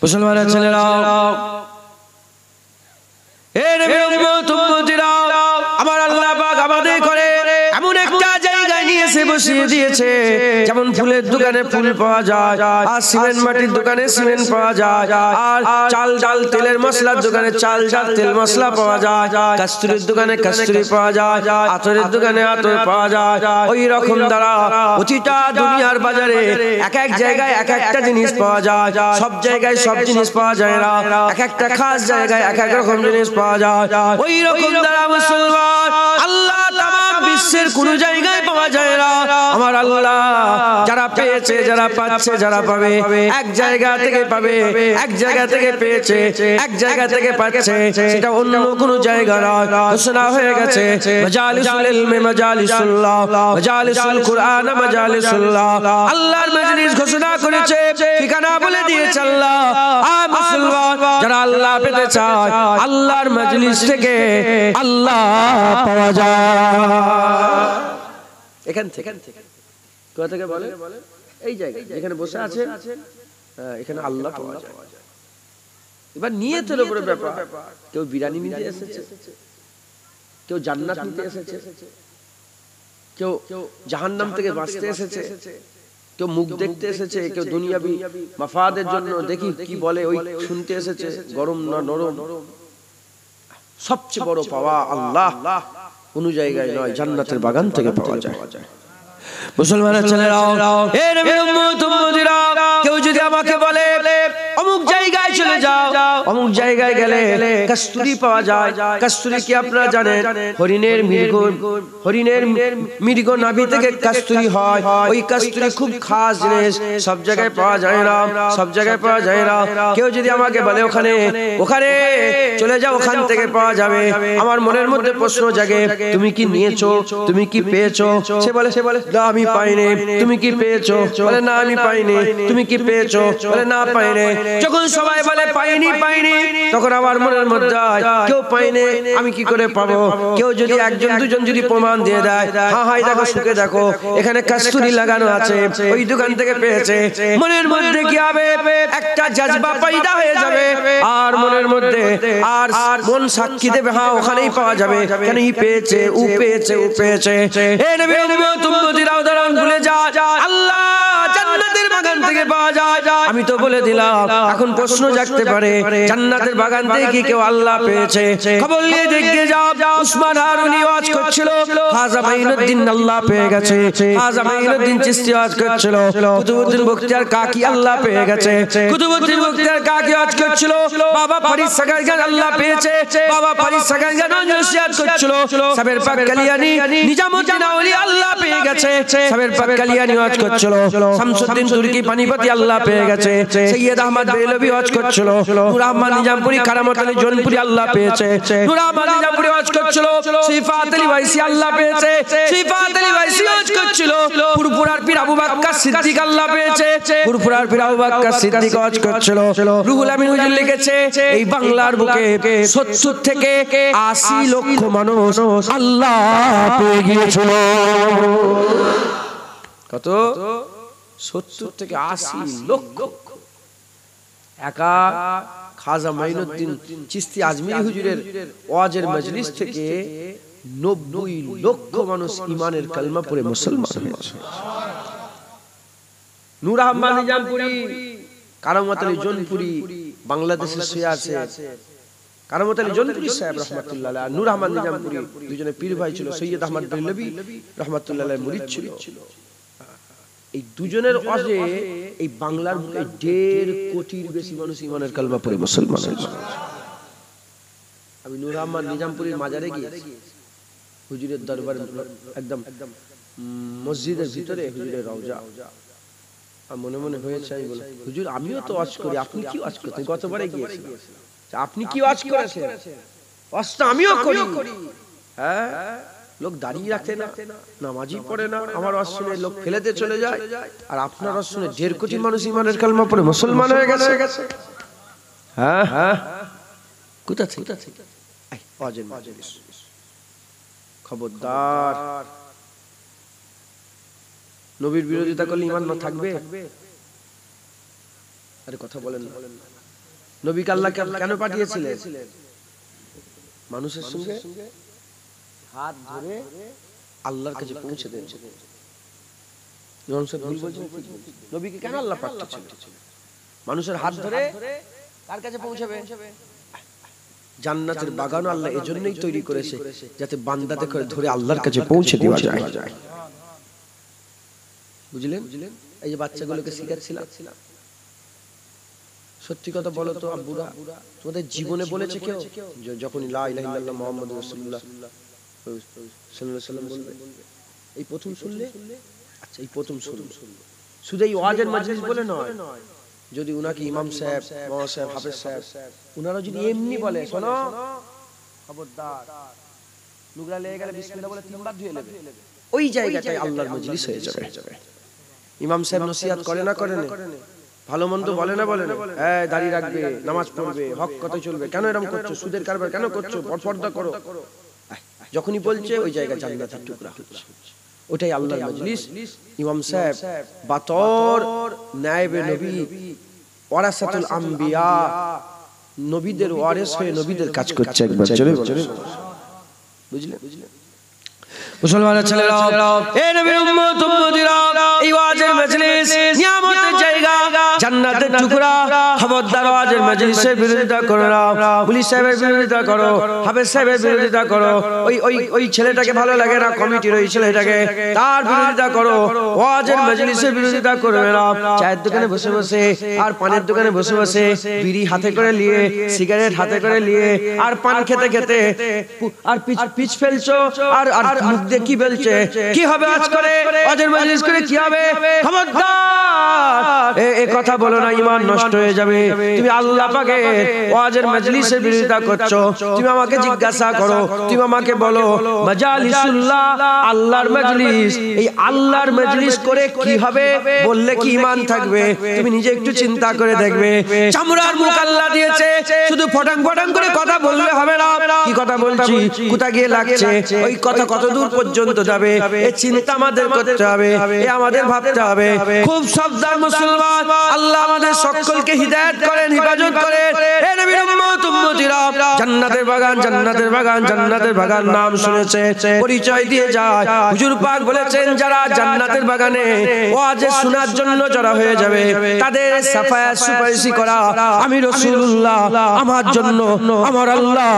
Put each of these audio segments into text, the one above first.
মুসলমানের ছেলেরা, এ নবীর উম্মত উম্মতিরা, আমার আল্লাহ পাক আমাদের করে এমন একটা জায়গায় নিয়ে এসে বসিয়ে দিয়েছে, যেমন ফুলের দোকানে ফুল পাওয়া যায়, আর সিমেন্ট মাটির দোকানে সিমেন্ট পাওয়া যায়, আর চাল ডাল তেলের মশলার দোকানে চাল ডাল তেল মশলা পাওয়া যায়, কস্তুরীর দোকানে কস্তুরী পাওয়া যায়, আতরের দোকানে আতর পাওয়া যায়। ওই রকম দ্বারা প্রতিটা দুনিয়ার বাজারে এক এক জায়গায় এক একটা জিনিস পাওয়া যায়, সব জায়গায় সব জিনিস পাওয়া যায় না, এক একটা খাস জায়গায় এক এক রকম জিনিস পাওয়া যায়। ওই রকম দ্বারা মুসলমান আল্লাহ তামাম বিশ্বের কোন জায়গায় পাওয়া যায় না। আমার আল্লাহ যারা পেয়েছে, যারা পাচ্ছে, যারা পাবে, এক জায়গা থেকে পাবে, এক জায়গা থেকে পেয়েছে, এক জায়গা থেকে পাচ্ছে, সেটা অন্য কোন জায়গা নয়। ঘোষণা হয়ে গেছে মাজালিসুল ইলমি মাজালিসুল্লাহ, মাজালিসুল কুরআন মাজালিসুল্লাহ। আল্লাহর মজলিস ঘোষণা করেছে, ঠিকানা বলে দিয়েছে আল্লাহ। আর মুসলমান যারা আল্লাহ পেতে চায়, আল্লাহর মজলিস থেকে আল্লাহ পাওয়া যায়। এখান থেকে কোথা থেকে বলে? এই জায়গায় যেখানে বসে আছে, এখানে আল্লাহ পাওয়া যায়। এবার নিয়তের উপরে ব্যাপার। কেউ বিরিয়ানি নিতে এসেছে, কেউ জান্নাত নিতে এসেছে, কেউ জাহান্নাম থেকে বাঁচতে এসেছে, কেউ মুখ দেখতে এসেছে, কেউ দুনিয়াবি মাফাদের জন্য দেখি কি বলে ওই শুনতে এসেছে, গরম না নরম। সবচেয়ে বড় পাওয়া আল্লাহ কোন জায়গায় নয়, জান্নাতের বাগান থেকে পাওয়া যায়। মুসলমানের ছেলেরা, এ নবীর উম্মত উম্মতিরা, কেউ যদি আমাকে বলে অমুক জায়গায় চলে যাও, অমুক জায়গায় গেলে কস্তুরী পাওয়া যায়। কস্তুরী কি আপনারা জানেন? হরিণের মৃগ নাভি থেকে কস্তুরী হয়। ওই কস্তুরী খুব খাস জিনিস, সব জায়গায় পাওয়া যায় না, সব জায়গায় পাওয়া যায় না। কেউ যদি আমাকে বলে ওখানে চলে যাও, ওখান থেকে পাওয়া যাবে, আমার মনের মধ্যে প্রশ্ন জাগে, তুমি কি নিয়েছো, তুমি কি পেয়েছো? সে বলে না আমি পাইনি। তুমি কি পেয়েছো? বলে না আমি পাইনি। তুমি কি পেয়েছো? বলে না পাইনি। যখন সবাই বলে পাইনি পাইনি, তখন আমার মনের মধ্যে কেউ পাইনি, আমি কি করে পাবো? কেউ যদি একজন দুজন যদি প্রমাণ দিয়ে দেয়, হ্যাঁ হ্যাঁ দেখো সুখে দেখো এখানে কস্তুরী লাগানো আছে, ওই দোকান থেকে পেয়েছে, মনের মধ্যে কি হবে? একটা জজবা পয়দা হয়ে যাবে, আর মনের মধ্যে আর মন সাক্ষী দেবে, হ্যাঁ ওখানেই পাওয়া যাবে, কেন ই পেয়েছে, ও পেয়েছে, ও পেয়েছে। এ নবী উম্মত উম্মতিরা উদাহরণ ভুলে যায়, আল্লাহ জান্নাতের বাগান থেকে পাওয়া যায়। আমি তো বলে দিলাম, এখন প্রশ্ন জাগতে পারে, জান্নাতের বাগান থেকে কি কেউ আল্লাহ পেয়েছে? খবর নিয়ে দেখতে যাও, উসমান হারুনি ওয়াজ করছিল, খাজা মাইনুদ্দিন আল্লাহ পেয়ে গেছে। খাজা মাইনুদ্দিন চিশতি ওয়াজ করছিল, কুতুবউদ্দিন বখতিয়ার কাকি আল্লাহ পেয়ে গেছে। কুতুবউদ্দিন বখতিয়ার কাকি ওয়াজ করছিল, বাবা ফরিদ সাগারগান আল্লাহ পেয়েছে। বাবা ফরিদ সাগারগান নসিহত করছিল, সাবের পাক কালিয়ানি নিজামউদ্দিন আউলিয়া আল্লাহ পেয়ে গেছে। সাবের পাক কালিয়ানি ওয়াজ করছিল, শামসুদ্দিন তুর্কি পানিপতি আল্লাহ পেয়ে গেছে। সৈয়দ আহমদ বেলবি ওয়াজ করছিল, নূর আহমদ নিজামপুরি কারামত আলী জৌনপুরি আল্লাহ পেয়েছে। নূর আহমদ নিজামপুরি ওয়াজ করছিল, সিফাত আলী ওয়াইসি আল্লাহ পেয়েছে। সিফাত আলী ওয়াইসি ওয়াজ করছিল, ফুরফুরার পীর আবু বকর সিদ্দিক আল্লাহ পেয়েছে। ফুরফুরার পীর আবু বকর সিদ্দিক ওয়াজ করছিল। রুহুল আমিন হুজুর লিখেছে, এই বাংলার বুকে 70 থেকে 80 লক্ষ মানুষ আল্লাহ পেয়ে গিয়েছিল। কত? 70 থেকে 80 লক্ষ। একা খাজা মাইনুদ্দিন চিশতি আজমিরি হুজুরের ওয়াজের মজলিস থেকে 90 লক্ষ মানুষ ঈমানের কালমা পড়ে মুসলমান হয়েছে। নূর আহমদ নিজামপুরি কারামত আলী জৌনপুরি বাংলাদেশে শুয়ে আছে। কারামত আলী জৌনপুরি সাহেব রাহমাতুল্লাহ আলাইহি, নূর আহমদ নিজামপুরি দুজনে পীর ভাই ছিল। সৈয়দ আহমদ বেলবি রাহমাতুল্লাহ আলাইহি মুরিদ ছিল। এই দুজনের ওয়াজে এই বাংলার বুকে 1.5 কোটির বেশি মানুষ ঈমানের কালমা পড়ে মুসলমান হয়েছে। আমি নূর আহমদ নিজামপুরির মাজারে গিয়েছি, হুজুরের দরবারে, একদম মসজিদের ভিতরে হুজুরের রওজা। মনে মনে হয়েছে, আমি বলি হুজুর আমিও তো ওয়াজ করি, আপনি কি ওয়াজ করতেন? গতবারে গিয়েছিলাম, আপনি কি ওয়াজ করেছেন? ওয়াজটা আমিও করি। হ্যাঁ, লোক দাঁড়িয়ে রাখে না, নামাজই পড়ে না, আমার ওয়াজ শুনে লোক ফেলেতে চলে যায়, আর আপনার ওয়াজ শুনে 1.5 কোটি মানুষ ঈমানের কালমা পড়ে মুসলমান হয়ে গেছে। হ্যাঁ হ্যাঁ, কোথা থেকে? ওয়াজের মজলিস। খবরদার, নবীর বিরোধিতা করলে ঈমান না থাকবে? আরে কথা বলেন না। নবীকে আল্লাহ কেন পাঠিয়েছিলেন? মানুষের সঙ্গে হাত ধরে আল্লাহর কাছে পৌঁছে দেন। নবীকে কেন আল্লাহ পাঠিয়েছিলেন? মানুষের হাত ধরে কার কাছে পৌঁছাবে? জান্নাতের বাগান আল্লাহ এজন্যই তৈরি করেছে যাতে বান্দাদের ধরে আল্লাহর কাছে পৌঁছে দেওয়া যায়। বুঝলেন? এই যে বাচ্চাগুলোকে শিখাচ্ছিলাম, সত্যি কথা বলো তো আব্বুরা, তোমাদের জীবনে বলেছে কেউ যখন লা ইলাহা ইল্লাল্লাহ মুহাম্মাদুর রাসূলুল্লাহ সাল্লাল্লাহু আলাইহি ওয়াসাল্লাম বলবে এই প্রথম শুনলে? আচ্ছা, এই প্রথম শুনুন। শুধু এই ওয়াজের মাজলিস বলে নয়, যদি উনাকে ইমাম সাহেব, মাওলানা সাহেব, হাফেজ সাহেব উনারা যদি এমনি বলে, শোনো খবরদার লুগড়া লেগে গেলে বিসমিল্লাহ বলে তিনবার ধুয়ে নেবে, ওই জায়গাটায় আল্লাহর মজলিস হয়ে যাবে। ইমাম সাহেব নসিহত করে না করে না, ভালো মন্দ বলে না বলে না, এই দাঁড়িয়ে রাখবে, নামাজ পড়বে, হক কথা চলবে, কেন এরকম করছো, সুদের কারবার কেন করছো, পর্দা করো, যখনই বলছে ওই জায়গা জান্নাতের টুকরা হচ্ছে। ওটাই আল্লাহর মজলিস। ইমাম সাহেব বাতর নায়েবে নবী, ওয়ারাসাতুল আম্বিয়া, নবীদের ওয়ারিস হয়ে নবীদের কাজ করছে। একবার চলে বুঝলে? মুসলমানের ছেলেরা, এ নবীর উম্মত উম্মতিরা, এই ওয়াজের মজলিস নিয়ামতের জায়গা, জান্নাতের টুকরা। খবরদার ওয়াজের মজলিসের বিরোধিতা করো না, পুলিশ সাহেবের বিরোধিতা করো, হাফেজ সাহেবের বিরোধিতা করো, ওই ছেলেটাকে ভালো লাগে না কমিটির ওই ছেলেটাকে, তার বিরোধিতা করো। ওয়াজের মজলিসের বিরোধিতা করবে না। চায়ের দোকানে বসে বসে আর পানের দোকানে বসে বসে বিড়ি হাতে করে নিয়ে, সিগারেট হাতে করে নিয়ে আর পান খেতে খেতে আর পিচ ফেলছো আর মুখ দিয়ে কি বলছে, কি হবে আজ করে ওয়াজের মজলিস করে কি হবে? খবরদার এই কথা বলো না, ঈমান নষ্ট হয়ে যাবে। তুমি আল্লাহ পাকের ওয়াজের মজলিসের বিরোধিতা করছো। তুমি আমাকে জিজ্ঞাসা করো, তুমি আমাকে বলো মাজালিসুল্লাহ, আল্লাহর মজলিস, এই আল্লাহর মজলিস করে কি হবে? বললে কি ঈমান থাকবে? তুমি নিজে একটু চিন্তা করে দেখবে। চামড়ার মুখ আল্লাহ দিয়েছে, শুধু ফটাং ফটাং করে কথা বললে হবে না। কি কথা বলছি, কোথা গিয়ে লাগছে, ওই কথা কত দূর পর্যন্ত যাবে, এই চিন্তা আমাদের করতে হবে, এই আমাদের ভাবতে হবে। খুব সাবধান মুসলমান, আল্লাহ আমাদের সকলকে হিদায়াত করেন, হেফাজত করেন। হে নবীর উম্মত উম্মতিরা, জান্নাতের বাগান, জান্নাতের বাগান, জান্নাতের বাগান নাম শুনেছে, পরিচয় দিয়ে যায়। হুজুর পাক বলেছেন, যারা জান্নাতের বাগানে ওয়াজ শোনার জন্য জড়া হয়ে যাবে, তাদের সাফায়াত সুপারিশি করা আমি রাসূলুল্লাহ আমার জন্য আমার আল্লাহ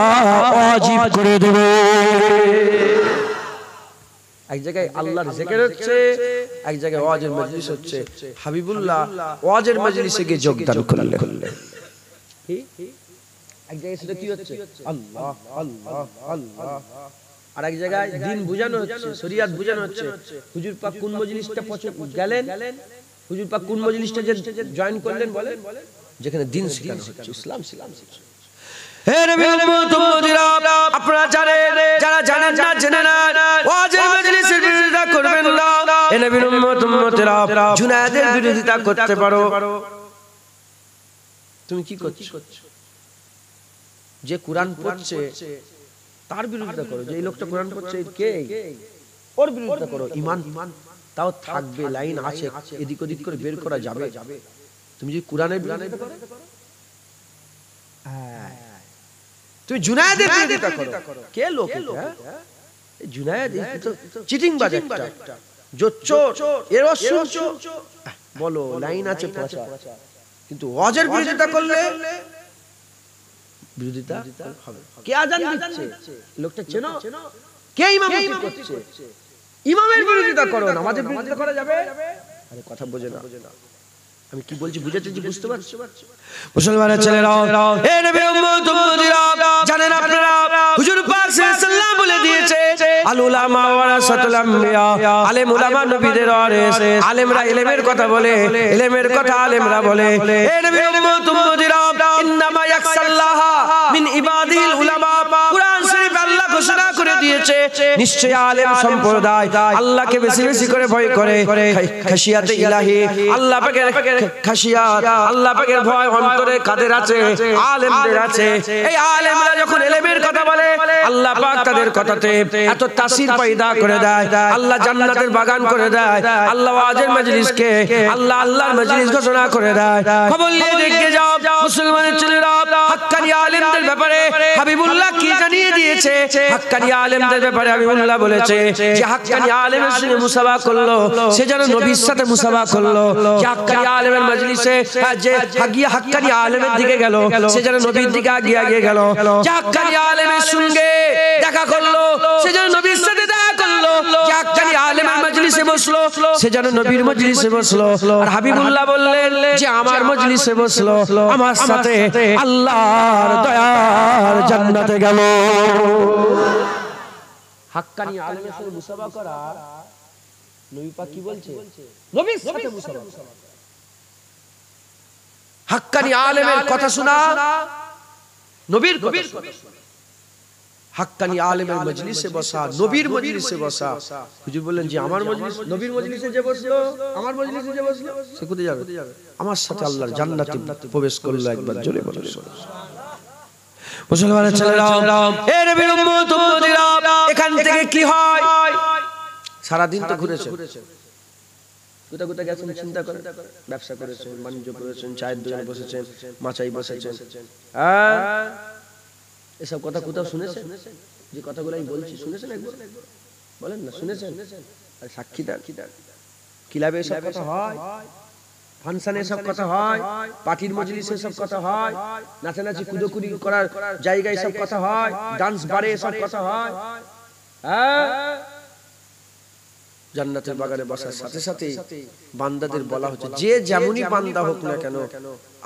ওয়াজিব করে দেবে। এক জায়গায় আল্লাহর জিকির হচ্ছে, এক জায়গায় ওয়াজের মজলিস হচ্ছে। হাবিবুল্লাহ ওয়াজের মজলিসে গিয়ে যোগদান করলেন। এক জায়গায় সেটা কি হচ্ছে, আল্লাহ আল্লাহ আল্লাহ, আর এক জায়গায় দ্বীন বুঝানো হচ্ছে, শরিয়াত বুঝানো হচ্ছে। হুজুর পাক কোন মজলিসটা গেলেন, হুজুর পাক কোন মজলিসটা জয়েন করলেন বলেন, যেখানে দ্বীন শেখানো হচ্ছে, ইসলাম শেখানো হচ্ছে। হে নবীর উম্মত উম্মতিরা, আপনারা জানেন, যারা জানেন না জেনে না, ওয়াজের মজলিসের বিরোধিতা করবেন না। হে নবীর উম্মত উম্মতিরা, জুনায়েদের বিরোধিতা করতে পারো। তুমি কি করছো? যে কোরআন পড়ছে তার বিরোধিতা করো। যে এই লোকটা কোরআন পড়ছে কে, ওর বিরোধিতা করো। ঈমান তাও থাকবে, লাইন আছে, এদিক ওদিক করে বের করা যাবে। তুমি যদি কোরআনের বিরোধিতা করো, তুমি জুনায়েদের বিরোধিতা করো। কে লোক এটা? জুনায়েদ তো চিটিং বাজ একটা, জোচ্চোর, এর শুনছো, বলো লাইন আছে পচা, কিন্তু ওয়াজের বিরোধিতা করলে বিরোধিতা হবে। কে আজান দিচ্ছে, লোকটা চেনো? কে ইমামতি করছে? ইমামের বিরোধিতা করো, নামাজের বিরোধিতা করা যাবে? আরে কথা বোঝে না, আমি কি বলছি বুঝাচ্ছি, বুঝতে পারছো? মুসলমানের ছেলেরা, হে নবীর উম্মত উম্মতিরা, জানেন আপনারা হুজুর পাক সাল্লাল্লাহু আলাইহি ওয়াসাল্লাম বলে দিয়েছে, আল উলামা ওয়ারাসাতুল আম্বিয়া, আলেম উলামা নবীদের ওয়ারিস। আলেমরা ইলমের কথা বলে, ইলমের কথা আলেমরা বলে। হে নবীর উম্মত উম্মতিরা, ইন্নামা ইয়াকসাল্লাহ মিন ইবাদিল উলামা, কুরআন শরীফ আল্লাহ ঘোষণা করে দিয়েছে, নিশ্চয়ই আলেম সম্প্রদায় আল্লাহকে বেশি বেশি করে ভয় করে। খাশিয়াতে ইলাহি, আল্লাহ পাকের খাশিয়াত, আল্লাহ পাকের ভয় অন্তরে কাদের আছে? আলেমদের আছে। এই আলেমরা যখন ইলমের কথা বলে, আল্লাহ পাক তাদের কথাতে এত তাসির পয়দা করে দেয়, আল্লাহ জান্নাতের বাগান করে দেয়, আল্লাহ ওয়াজের মজলিসকে আল্লাহ আল্লাহর মজলিস ঘোষণা করে দেয়। খবর নিয়ে দেখে যাও মুসলমানের ছেলেরা, ব্যাপারে হাবিবুল্লাহ কি জানিয়ে দিয়েছে, হাক্কানি আলেমদের ব্যাপারে হাবিবুল্লাহ বলেছে যে হাক্কানি আলেমের সঙ্গে মুসাফা করলো সে যেন নবীর সাথে মুসাফা করলো, যে হাক্কানি আলেমের মজলিসে যে হাক্কানি আলেমের দিকে গেল সে যেন নবীর দিকে আগিয়ে গেল, যে হাক্কানি আলেমের সঙ্গে দেখা করলো সে যেন নবীর সাথে দেখা করলো, যে হাক্কানি আলেমের মজলিসে বসলো সে যেন নবীর মজলিসে বসলো। আর হাবিবুল্লাহ বললেন যে আমার মজলিসে বসলো আমার সাথে আল্লাহর দয়ার জান্নাতে গেল। হাক্কানি আলেমের সাথে মুসাফা করা, নবী পাক কি বলছে, নবীর সাথে মুসাফা। হাক্কানি আলেমের কথা শোনা, নবীর কথা শোনা। হাক্কানি আলেমের মজলিসে বসা, নবীর মজলিসে বসা। হুজুর বললেন যে আমার মজলিস, নবীর মজলিসে যে বসলো, আমার মজলিসে যে বসলো সে কোথায় যাবে? আমার সাথে আল্লাহর জান্নাতে প্রবেশ করলো। একবার জোরে বলুন মুসলমানের ছেলেরা, এ নবীর উম্মত উম্মতিরা, এখান থেকে কি হয়? সারা দিন তো ঘুরেছে, কোথা কোথা গেছেন চিন্তা করেন। ব্যবসা করেছেন, বাণিজ্য করেছেন, চায়ের দোকানে বসেছেন, মাচাই বসেছেন, হ্যাঁ এসব কথা কোথাও শুনেছেন? যে কথাগুলো আমি বলছি শুনেছেন? একবার বলেন না, শুনেছেন? আর সাক্ষী দেন। ক্লাবে এসব কথা হয়, ফাংশনে এসব কথা হয়, পার্টির মজলিসে এসব কথা হয়, নাচানাচি কুদোকুরি করার জায়গায় এসব কথা হয়, ডান্স বারে এসব কথা হয়। হ্যাঁ, জান্নাতের বাগানে বসার সাথে সাথে বান্দাদের বলা হচ্ছে যে যেমনই বান্দা হোক না কেন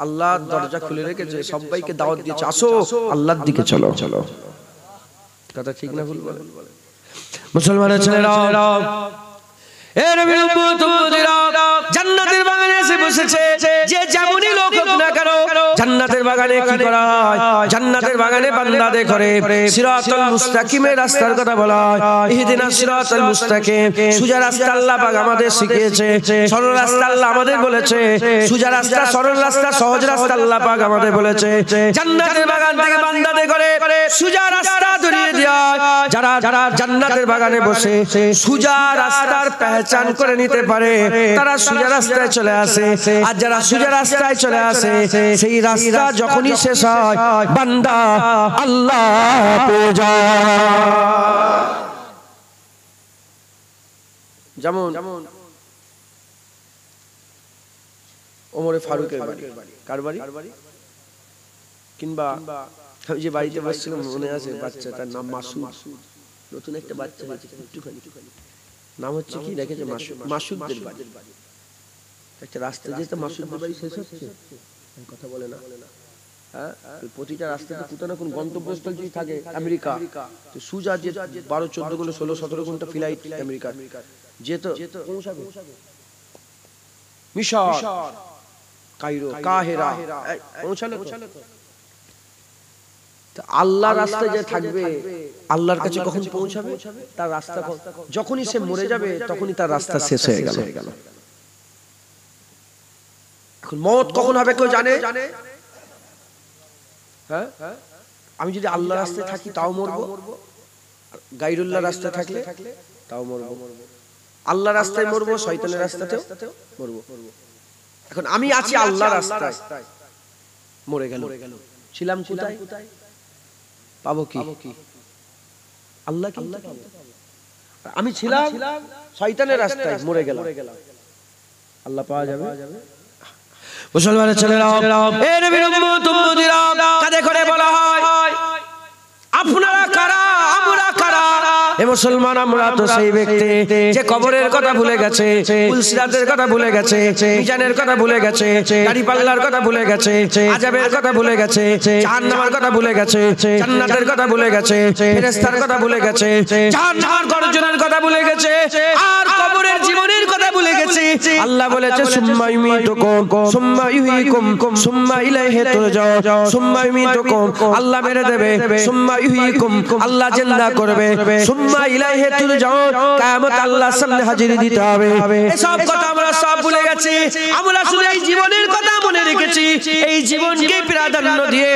আল্লাহ দরজা খুলে রেখেছে, সবাইকে দাওয়াত দিয়েছে আসো আল্লাহর দিকে চলো। কথা ঠিক না ভুল বলেন? মুসলমানের ছেলেরা, এ নবীর উম্মত উম্মতিরা, জান্নাতের বাগানে এসে বসেছে যে যেমনই লোক হোক না কেন জান্নাতের বাগানে কি করা হয়? জান্নাতের বাগানে বান্দাদের করে সিরাতুল মুস্তাকিমের রাস্তার কথা বলা হয়। ইহদিনাস সিরাতুল মুস্তাকিম, সোজা রাস্তা আল্লাহ পাক আমাদের শিখিয়েছে, সরল রাস্তা আল্লাহ আমাদের বলেছে, সোজা রাস্তা, সরল রাস্তা, সহজ রাস্তা আল্লাহ পাক আমাদের বলেছে। জান্নাতের বাগান থেকে বান্দাদের করে সোজা রাস্তা ধরিয়ে দেয়। যারা জান্নাতের বাগানে বসে সোজা রাস্তার পেহচান করে নিতে পারে তারা সোজা রাস্তায় চলে আসে, আর যারা সোজা রাস্তায় চলে আসে সেই রাস্তা যখনই শেষ হয় বান্দা আল্লাহ পেয়ে যায়। যেমন ওমরে ফারুকের বাড়ি, কার বাড়ি? কিংবা আমি যে বাড়িতে বসছিলাম মনে আছে, বাচ্চা তার নাম মাসুদ, নতুন একটা বাচ্চা হয়েছে, একটুখানি নাম হচ্ছে কি রেখেছে মাসুদদের বাড়ি। একটা রাস্তা যেতে মাসুদদের বাড়ি শেষ হচ্ছে, কথা বলে না। হ্যাঁ, প্রতিটা রাস্তাতে কোথাও না কোন গন্তব্যস্থল যদি থাকে, আমেরিকা তো সুজা যে 12-14 ঘন্টা 16-17 ঘন্টা ফ্লাইট আমেরিকার যেত পৌঁছাবে, মিশর, কায়রো, কাহেরা পৌঁছালো। আল্লাহ রাস্তায় যে থাকবে আল্লাহর কাছে কখন পৌঁছাবে? তার রাস্তা যখনই সে মরে যাবে তখনই তার রাস্তা শেষ হয়ে গেল। এখন মওত কখন হবে কেউ জানে? হ্যাঁ, আমি যদি আল্লাহ রাস্তায় থাকি তাও মরবো, গায়রুল্লাহ রাস্তায় থাকলে তাও মরবো। আল্লাহ রাস্তায় মরবো, শয়তানের রাস্তাতেও মরবো। এখন আমি আছি আল্লাহ রাস্তায়, মরে গেল, ছিলাম কোথায়? পাবো কি? আল্লাহ কি? আমি ছিলাম শয়তানের রাস্তায়, মরে গেল, আল্লাহ পাওয়া যাবে? মুসলমানের ছেলেরা, এ নবীর উম্মত উম্মতিরা, কাঁধে করে বলা হয় আপনারা কারা, আমরা কারা? এ মুসলমান, আমরা তো সেই ব্যক্তি যে কবরের কথা ভুলে গেছে, পুলসিরাতের কথা ভুলে গেছে, মিজানের কথা ভুলে গেছে, গাড়ি পাল্লার কথা ভুলে গেছে, আযাবের কথা ভুলে গেছে, জাহান্নামের কথা ভুলে গেছে, জান্নাতের কথা ভুলে গেছে, ফেরেশতার কথা ভুলে গেছে, জাহান্নামের গর্জনের কথা ভুলে গেছে, আর কবরের জীবনের কথা ভুলে গেছে। আল্লাহ বলেছে সুম্মা ইউমিতুকুম সুম্মা ইউহয়িকুম সুম্মা ইলাইহি তুরজাউন, সুম্মা ইউমিতুকুম আল্লাহ মেরে দেবে, সুম্মা ইউহয়িকুম আল্লাহ জিন্দা করবে, সুম্মা ইলাইহি তুরজাউন, কিয়ামত আল্লাহর সামনে হাজির দিতে হবে। এই সব কথা আমরা সব ভুলে গেছি। আমরা শুধু এই জীবনের কথা মনে রেখেছি, এই জীবনকে প্রাধান্য দিয়ে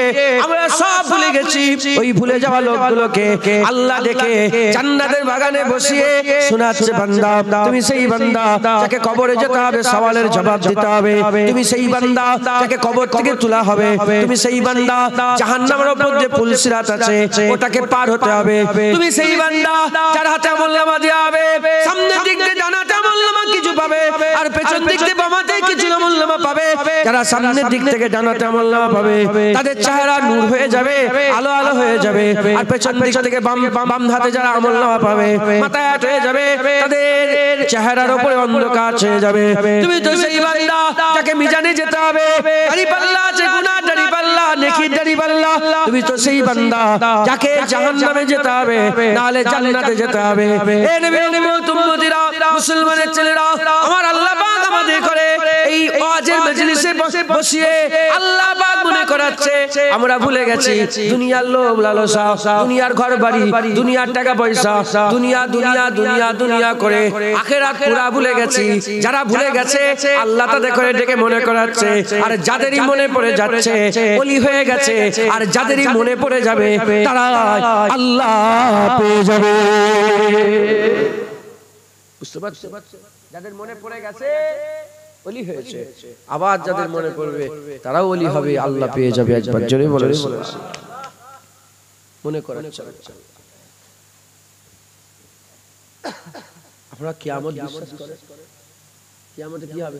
আমরা সব ভুলে গেছি। ওই ভুলে যাওয়া লোকগুলোকে আল্লাহ দেখে জান্নাতের বাগানে বসিয়ে শোনাচ্ছে, বান্দা তুমি সেই বান্দা যাকে কবরে যেতে হবে, সওয়ালের জবাব দিতে হবে। তুমি সেই বান্দা যাকে কবর থেকে তোলা হবে। তুমি সেই বান্দা জাহান্নামের উপর যে পুল সিরাত আছে ওটাকে পার হতে হবে। তুমি সেই বান্দা যার হাতে আমলনামা দেওয়া হবে, সামনের দিক দিয়ে ডানাতে আমলনামা কিছু পাবে, আর পেছন দিক দিয়ে বামাতে কিছু আমলনামা পাবে। যারা সামনের দিক থেকে ডানাতে আমলনামা পাবে তাদের চেহারা নূর হয়ে যাবে, আলো আলো হয়ে যাবে। আর পেছন দিক থেকে বাম হাতে যারা আমলনামা পাবে মাথায় আট হয়ে যাবে, তাদের চেহারার উপরে অন্ধকার ছেয়ে যাবে। তুমি তো সেই বান্দা যাকে মিজানে যেতে হবে, দাড়ি পাল্লা আছে, গুনাহ দাড়ি পাল্লা, নেকির দাড়ি পাল্লা। তুমি তো সেই বান্দা যাকে জাহান্নামে যেতে হবে, নাহলে জান্নাতে যেতে হবে। এ নবীর উম্মতিরা, মুসলমানের ছেলেরা, আমার আল্লাহ পাক আমাদের করে এই ওয়াজের মজলিসে বসিয়ে আল্লাহ পাক মনে করাচ্ছে আমরা ভুলে গেছি দুনিয়ার লোভ লালসা, দুনিয়ার ঘর বাড়ি, দুনিয়ার টাকা পয়সা, দুনিয়া দুনিয়া দুনিয়া দুনিয়া করে আখিরাত পুরা ভুলে গেছি। যারা ভুলে গেছে আল্লাহ তাদের করে ডেকে মনে করাচ্ছে। আর যাদেরই মনে পড়ে যাচ্ছে ওলি হয়ে গেছে, আর যাদেরই মনে পড়ে যাবে তারা আল্লাহ পেয়ে যাবে। বুঝতে পারছো? যাদের মনে পড়ে গেছে ওলি হয়েছে, আবার যাদের মনে পড়বে তারাও ওলি হবে, আল্লাহ পেয়ে যাবে। একবার জোরে বলে মনে করাচ্ছে। আপনারা কিয়ামত বিশ্বাস করেন? কিয়ামতে কি হবে?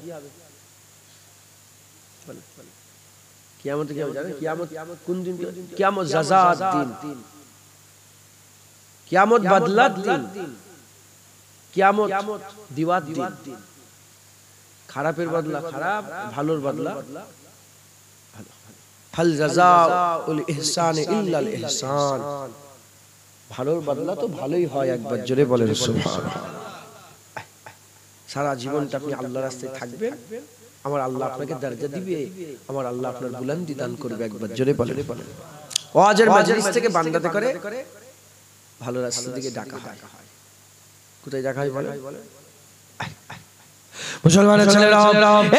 কিয়ামতে কি হবে জানেন? কিয়ামত কোন দিন? কিয়ামত জাযাত দিন, কিয়ামত বদলাত দিন, কিয়ামত দিওয়াত দিন। খারাপের বদলা খারাপ, ভালোর বদলা ভালো। হাল জাযাউল ইহসানি ইল্লাল ইহসান। ভালোর বদলা তো ভালোই হয়। একবার জোরে বলেন সুবহানাল্লাহ। সারা জীবনটা আপনি আল্লাহর রাস্তায় থাকবেন, আমার আল্লাহ আপনাকে দরজা দিবে, আমার আল্লাহ আপনার বুলন্দি দান করবে। একবার জোরে বলেন। ওয়াজের মজলিস থেকে বান্দাতে করে ভালো রাস্তা থেকে ডাকা হয়। কোথায় ডাকা হয় বলেন? মুসলমানের ছেলেরা,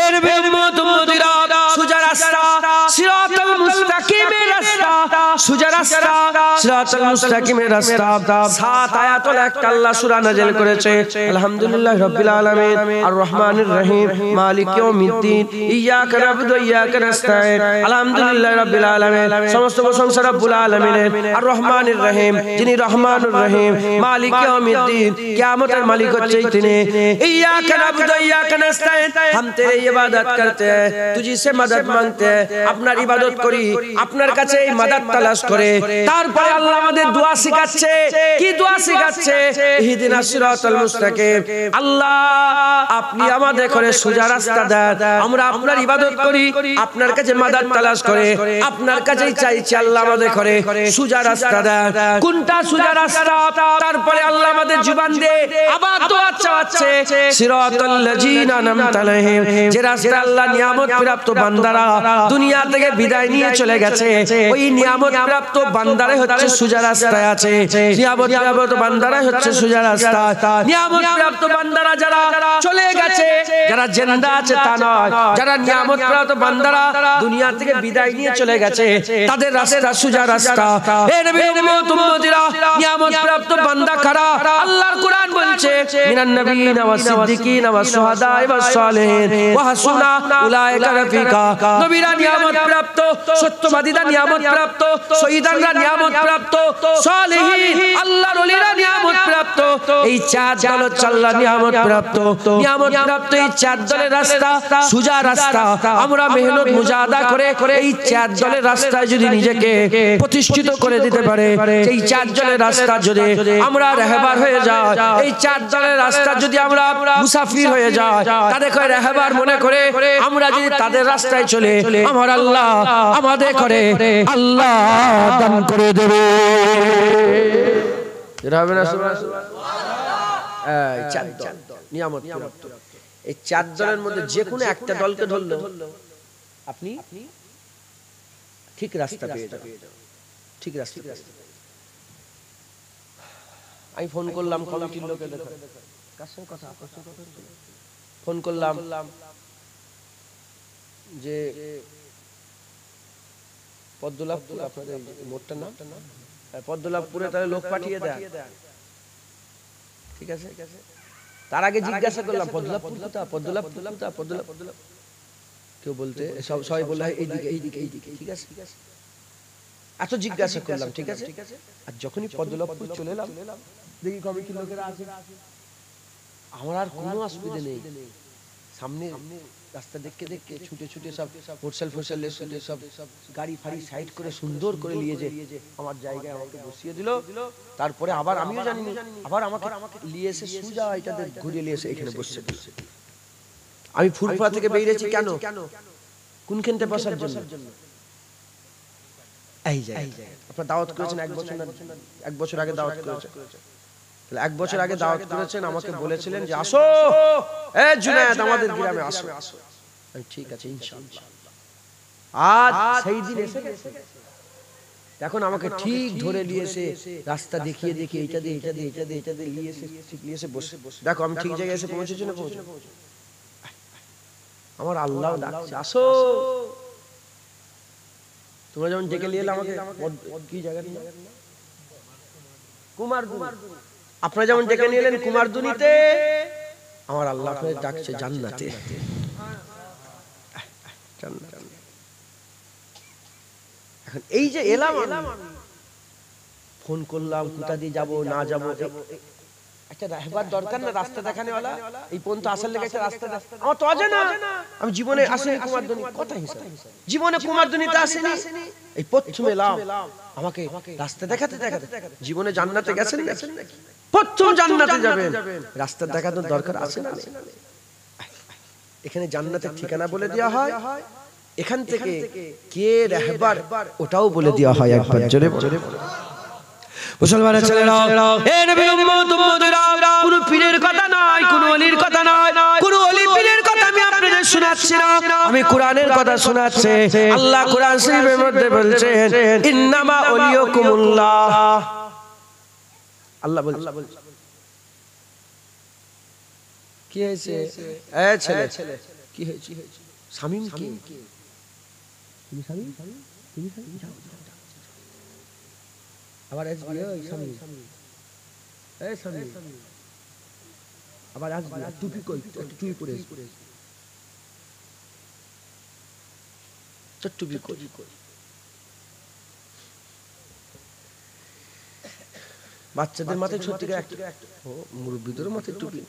এর উম্মত উম্মতিরা, সোজা রাস্তা, সিরাতাল মুস্তাকিমের রাস্তা, সোজা রাস্তা, সিরাতাল মুস্তাকিমের রাস্তা। 7 আয়াতুল একটা আল্লাহ সূরা নাযিল করেছে। আলহামদুলিল্লাহি রাব্বিল আলামিন, আর রহমানির রহিম, মালিক ইয়াউমিদ্দিন, ইয়্যাকা না'বুদু ওয়া ইয়্যাকা নাস্তাঈন। আলহামদুলিল্লাহি রাব্বিল আলামিন, সমস্ত প্রশংসা রব্বুল আলামিনের। আর রহমানির রহিম, যিনি রহমানুর রহিম, মালিক ইয়াউমিদ্দিন, কিয়ামতের মালিক হচ্ছে তিনি। ইয়্যাকা না'বুদু ওয়া ইয়্যাকা নাস্তাঈন, हम तेरी इबादत करते हैं, तुझी से मदद मांगते हैं, আপনার ইবাদত করি, আপনার কাছে এই মদদ তালাশ করে। তারপরে আল্লাহ আমাদের দোয়া শেখাচ্ছে। কি দোয়া শেখাচ্ছে? ইহদিনাস সিরাতাল মুস্তাকিম। আল্লাহ আপনি আমাদের করে সোজা রাস্তা দেন, আমরা আপনার ইবাদত করি, আপনার কাছে মদদ তালাশ করে, আপনার কাছেই চাইছি, আল্লাহ আমাদের করে সোজা রাস্তা দেন। কোনটা সোজা রাস্তা? তারপরে আল্লাহ আমাদের জীবন দিয়ে আবার দোয়া চাচ্ছে, সিরাতাল লাযিনা আন'আমতা আলাইহিম, যে রাস্তা আল্লাহ নিয়ামত প্রাপ্ত বান্দারা দুনিয়া থেকে বিদায় নিয়ে চলে গেছে, ওই নিয়ামত প্রাপ্ত বান্দারাই হচ্ছে সোজা রাস্তায় আছে। নিয়ামত প্রাপ্ত বান্দারাই হচ্ছে সোজা রাস্তা। নিয়ামত প্রাপ্ত বান্দারা যারা চলে গেছে, যারা জিন্দা আছে তা নয়, যারা নিয়ামত প্রাপ্ত বান্দারা দুনিয়া থেকে বিদায় নিয়ে চলে গেছে তাদের রাস্তা সোজা রাস্তা। হে নবী উম্মত উম্মতিরা, নিয়ামত প্রাপ্ত বান্দা কারা? আল্লাহর কুরআন বলছে, মিনান নাবিয়িনা ওয়াস সিদ্দিকিনা ওয়াস শুহাদা ওয়াস সালিহিন ওয়া হাসুনা উলাইকা রাফিকা। নবীরা নিয়ামত প্রাপ্ত, সত্যবাদীরা নিয়ামত প্রাপ্ত, শহীদরা নিয়ামত প্রাপ্ত, সালিহিন আল্লাহর ওলিরা নিয়ামত প্রাপ্ত। এই 4 দল হচ্ছে আল্লাহর নিয়ামত প্রাপ্ত। নিয়ামত প্রাপ্ত এই 4 দলের রাস্তা সোজা রাস্তা। আমরা মেহনত মুজাহাদা করে এই 4 দলের রাস্তায় যদি নিজেকে প্রতিষ্ঠিত করে দিতে পারে, এই 4 দলের রাস্তা যদি আমরা রাহবার হয়ে যাই, এই 4 দলের রাস্তা যদি আমরা মুসাফির হয়ে যাই, তাদের করে রাহবার মনে করে আমরা যদি তাদের রাস্তায় চলে, আমার আল্লাহ আমাদের করে আল্লাহ দান করে দেবে। এরা হবে না সুবহানাল্লাহ। এই 4 দল নিয়ামত প্রাপ্ত। এই 4 দলের মধ্যে যে কোনো একটা দলকে ধরলে আপনি ঠিক রাস্তা পেয়ে যাবেন, ঠিক রাস্তা। আমি ফোন করলাম কমিটির লোকে, দেখো কার সঙ্গে কথা, ফোন করলাম যে পদ্মলাভপুর আপনাদের মোড়টার নাম পদ্মলাভপুরে, তাহলে লোক পাঠিয়ে দেয়, ঠিক আছে। তার আগে জিজ্ঞাসা করলাম পদ্মলাভপুর কোথা, পদ্মলাভপুর কোথা, পদ্মলাভপুর, কেউ বলতে সবাই বললো এইদিকে এইদিকে এইদিকে, ঠিক আছে। এত জিজ্ঞাসা করলাম, ঠিক আছে। আর যখনই পদ্মলাভপুর চলে এলাম, দেখি কমিটির লোকেরা আছে, আমার আর কোনো অসুবিধা নেই। সামনে রাস্তা দেখতে দেখতে ছুটে ছুটে সব মোটরসাইকেল সব গাড়ি ফাড়ি সাইড করে সুন্দর করে নিয়ে যে আমার জায়গায় আমাকে বসিয়ে দিল। তারপরে আবার আমিও জানি আবার আমাকে নিয়ে এসে সুজা এটাতে ঘুরিয়ে নিয়ে এসে এখানে বসে। আমি ফুরফুরা থেকে বেরিয়েছি কেন, কোনখানটা বসার জন্য? এই জায়গায় আপনারা দাওয়াত করেছেন 1 বছর, 1 বছর আগে দাওয়াত করেছেন। 1 বছর আগে দাওয়াত করেছেন, আমাকে বলেছিলেন যে আসো এ জুনায়েদ আমাদের গ্রামে আসো। ঠিক আছে ইনশাআল্লাহ। আজ সেই দিন এসে গেছে। এখন আমাকে ঠিক ধরে নিয়ে এসে রাস্তা দেখিয়ে দেখিয়ে এটা দিয়ে এটা দিয়ে এটা দিয়ে এটা দিয়ে নিয়ে এসে ঠিক নিয়ে এসে বসে, দেখো আমি ঠিক জায়গায় এসে পৌঁছেছি না পৌঁছে? আমার আল্লাহ ডাকছে আসো। তোমরা যেমন ডেকে নিয়ে এলে আমাকে, কি জায়গাটা কুমারদুনি, আপনারা যেমন ডেকে নিয়ে এলেন কুমারদুনিতে, আমার আল্লাহ আপনাদের ডাকছে জান্নাতে। এখন এই যে এলাম, ফোন করলাম কোথা দিয়ে যাবো না যাবো, একটা রাহবার দরকার না, রাস্তা দেখানেওয়ালা। এই পর্যন্ত আসার লেগে একটা রাস্তা আমার তো অজানা, আমি জীবনে আসেনি কুমারদুনি, কথা হিসাব জীবনে কুমারদুনিতে আসেনি, এই প্রথম এলাম। আমাকে রাস্তা দেখাতে দেখাতে জীবনে জান্নাতে গেছেন নাকি? প্রথম জান্নাতে যাবেন, রাস্তা দেখানোর দরকার আছে না? এখানে জান্নাতের ঠিকানা বলে দেওয়া হয়, এখান থেকে কে রাহবার ওটাও বলে দেওয়া হয়। একবার জোরে জোরে মুসলমানের ছেলেরা, এ নবীর উম্মত উম্মতেরা, কোন পীরের কথা নয়, কোন ওলির কথা নয়, কোন ওলি পীরের কথা আমি আপনাদের শোনাচ্ছি না, আমি কোরআনের কথা শোনাচ্ছি। আল্লাহ কোরআন শরীফের মধ্যে বলছেন ইন্নামা ওলিয়াকুমুল্লাহ। আল্লাহ বলছেন কি হয়েছে? এ ছেলে কি হয়েছে? শামীম কি? তুমি শামীম? তুমি শামীম? যাও আবার আসবি, ওই শামীম, এই শামীম আবার আসবি। টুপি কই? একটু টুপি পরে আসবি, তো টুপি কই? বাচ্চাদের মাথায় সত্যিকার একটা, ও মুরব্বিদের মাথায় টুপি।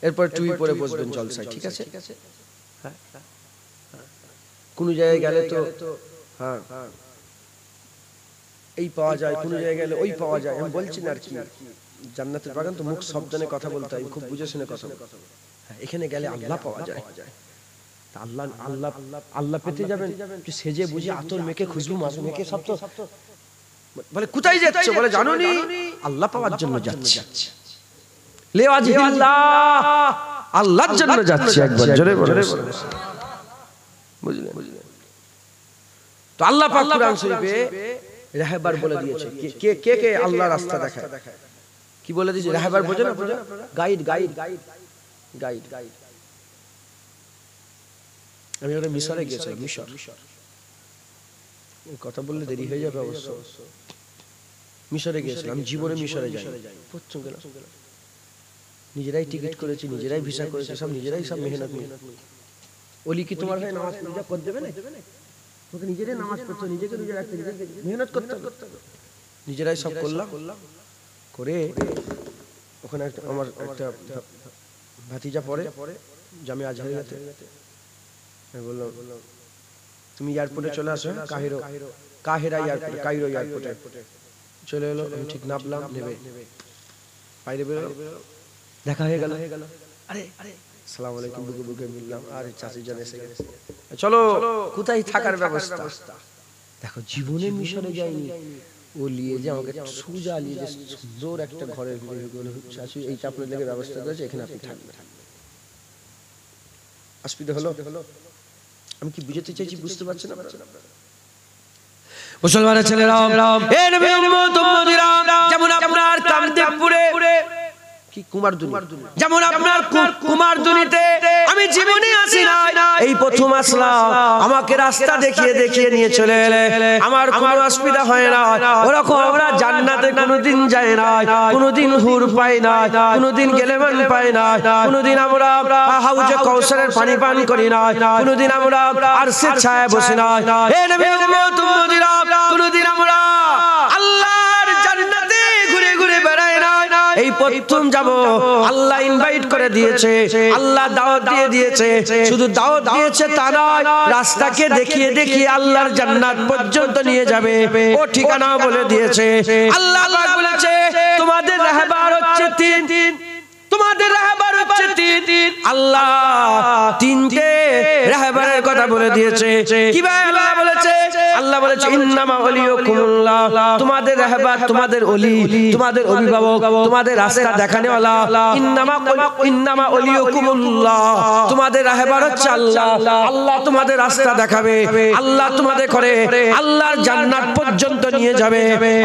এরপর টুপি পরে বসবেন জলসায়, ঠিক আছে? হ্যাঁ, কোন জায়গায় গেলে তো হ্যাঁ এই পাওয়া যায়, কোন জায়গায় গেলে ওই পাওয়া যায়। আমি বলছি না আর কি, জান্নাতের বাগান তো মুখ সাবধানে কথা বলতে হয়, খুব বুঝে শুনে কথা বলতে হয়। এখানে গেলে আল্লাহ পাওয়া যায়। আল্লাহ আল্লাহ আল্লাহ পেতে যাবেন, সেজে বুঝে আতর মেখে খুশবু মেখে সব তো বলে কোথায় যাচ্ছে? বলে জানো নি আল্লাহ পাওয়ার জন্য যাচ্ছে, আল্লাহর জন্য যাচ্ছে। একবার জোরে বলে বুঝলেন? তো আল্লাহ পাক কোরআন শরীফে রাহবার বলে দিয়েছে, কে কে কে আল্লাহ রাস্তা দেখায়। কি বলে দিয়েছে? রাহবার বোঝেন আপনারা? Guide guide guide guide. আমি ওটা মিশরে গিয়েছিলাম, মিশর। কথা বললে দেরি হয়ে যাবে অবশ্য। মিশরে গিয়েছিলাম, আমি জীবনে মিশরে যাই, প্রথম গেলাম। নিজেরাই টিকিট করেছি, নিজেরাই ভিসা করেছি, সব নিজেরাই, সব মেহনত নিয়ে। ওলি কি তোমার ভাই নামাজ পড়া করে দেবে না? তোকে নিজেরাই নামাজ পড়তে, নিজেকে নিজে রাখতে, নিজেকে মেহনত করতে হবে। নিজেরাই সব করলাম, করে ওখানে আমার একটা ভাতিজা পড়ে জামিয়া আজহারিয়াতে। আমি বললাম তুমি এয়ারপোর্টে চলে আসো, কাহিরা এয়ারপোর্টে, কায়রো এয়ারপোর্টে চলে এলো। আমি ঠিক নামলাম, নেবে বাইরে বেরোলো, দেখা হয়ে গেল। আরে আরে আসসালামু আলাইকুম, বুকে বুকে মিললাম। আরে চাচি জান এসে গেছে, চলো কোথায় থাকার ব্যবস্থা। দেখো জীবনে মিশরে যাইনি, ও নিয়ে যে আমাকে সোজা নিয়ে যে সুন্দর একটা ঘরের চাচি এইটা আপনার লেগে ব্যবস্থা করেছে, এখানে আপনি থাকবেন। অসুবিধা হলো? আমি কি বুঝাতে চাইছি বুঝতে পারছেন আপনারা? মুসলমানের ছেলেরা, এ নবী উম্মত উম্মতিরা, যেমন আপনার কামদেবপুরে কি কুমারদুনি, যেমন আপনার কুমারদুনিতে আমি জীবনে আসি না, এই প্রথম আসলাম, আমাকে রাস্তা দেখিয়ে দেখিয়ে নিয়ে চলে এলে, আমার কোনো অসুবিধা হয় না। ওরকম আমরা জান্নাতে কোনোদিন যাই না, কোনোদিন হুর পাই না, কোনোদিন গেলেমান পাই না, কোনোদিন আমরা হাউজে কাউসারের পানি পান করি না, কোনোদিন আমরা আরশের ছায়ায় বসি না। এ নবী উম্মত উম্মতিরা, কোনোদিন আমরা আল্লাহর জান্নাতে ঘুরে ঘুরে বেড়াই না, এই প্রথম যাব। আল্লাহ ইনভাইট করে দিয়েছে, আল্লাহ দাওয়াত দিয়ে দিয়েছে, শুধু দাওয়াত দিয়েছে তা নয়, রাস্তাকে দেখিয়ে দেখিয়ে আল্লাহর জান্নাত পর্যন্ত নিয়ে যাবে, ও ঠিকানা বলে দিয়েছে। আল্লাহ পাক বলেছে তোমাদের রাহবার হচ্ছে তিন, তোমাদের রাহবার হচ্ছে তিন। আল্লাহ তিনটে রাহবারের কথা বলে দিয়েছে। কিভাবে আল্লাহ বলেছে? আল্লাহ বলেছে ইন্নামা ওলিয়ুকুমুল্লাহ, তোমাদের রাহবার, তোমাদের ওলি, তোমাদের অভিভাবক, তোমাদের রাস্তা দেখানেওয়ালা। ইন্নামা ওলিয়ুকুমুল্লাহ, তোমাদের রাহবার হচ্ছে আল্লাহ। আল্লাহ তোমাদের রাস্তা দেখাবে, আল্লাহ তোমাদের করে আল্লাহর জান্নাত পর্যন্ত নিয়ে যাবে।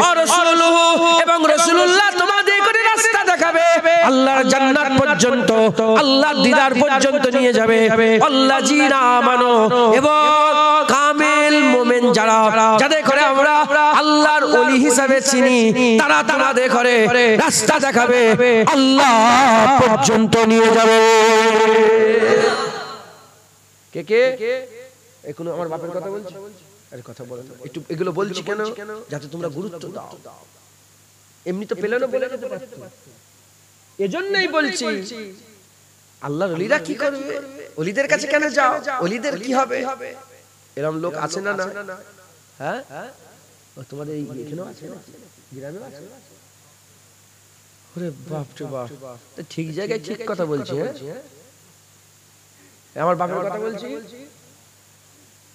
আর রাসূলুহু, এবং রাসূলুল্লাহ তোমাদের করে রাস্তা দেখাবে আল্লাহর জান্নাত পর্যন্ত, আল্লাহর দিদার পর্যন্ত নিয়ে যাবে। আল্লাযীনা আমানু, এবং কামিল মুমিন যারা, যাদের করে আমরা আল্লাহর ওলি হিসাবে চিনি, তারা তোমাদের করে রাস্তা দেখাবে, আল্লাহ পর্যন্ত নিয়ে যাবে। কে কে এখনো আমার বাপের কথা বলছি? আরে কথা বলেন একটু, এগুলো বলছি কেন? যাতে তোমরা গুরুত্ব দাও। এমনি তো পেলে না বলে যেতে পারতো, এজন্যই বলছি। আল্লাহর ওলিরা কি করবে? ওলিদের কাছে কেন যাও? ওলিদের কি হবে? এরকম লোক আছে না? না, হ্যাঁ, তোমাদের এখানেও আছে, গ্রামেও আছে। ওরে বাপ রে বাপ, ঠিক জায়গায় ঠিক কথা বলছি। আমার বাপের কথা বলছি,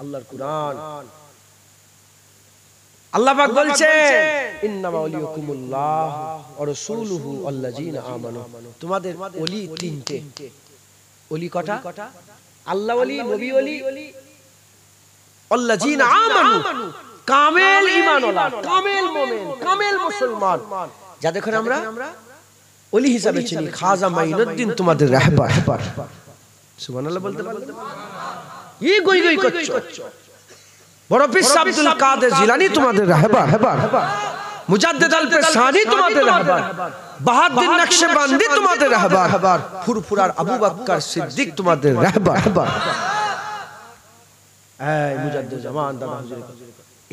আল্লাহর কুরআন। আল্লাহ পাক বলছে ইন্নামা ওলিয়ুকুমুল্লাহ ওয়া রাসূলুহু আল্লাযীনা আমানু, তোমাদের ওলি তিনটে। ওলি কটা? আল্লাহ ওলি, নবী ওলি, আল্লাযীনা আমানু, কামেল ঈমানওয়ালা, কামেল মুমিন, কামেল মুসলমান, যাদের করে আমরা ওলি হিসাবে চিনি। খাজা মাইনুদ্দিন তোমাদের রাহবার। সুবহানাল্লাহ বলতে পারলে? ই গই গই করছো। বড় পীর আব্দুল কাদের জিলানী তোমাদের রাহবার। মুজাদ্দিদ আল পেশানি তোমাদের রাহবার। বাহাউদ্দিন নকশবন্দি তোমাদের রাহবার। ফুরফুরার আবু বকর সিদ্দিক তোমাদের রাহবার। এই মুজাদ্দিদ জামান দাদা হুজুর,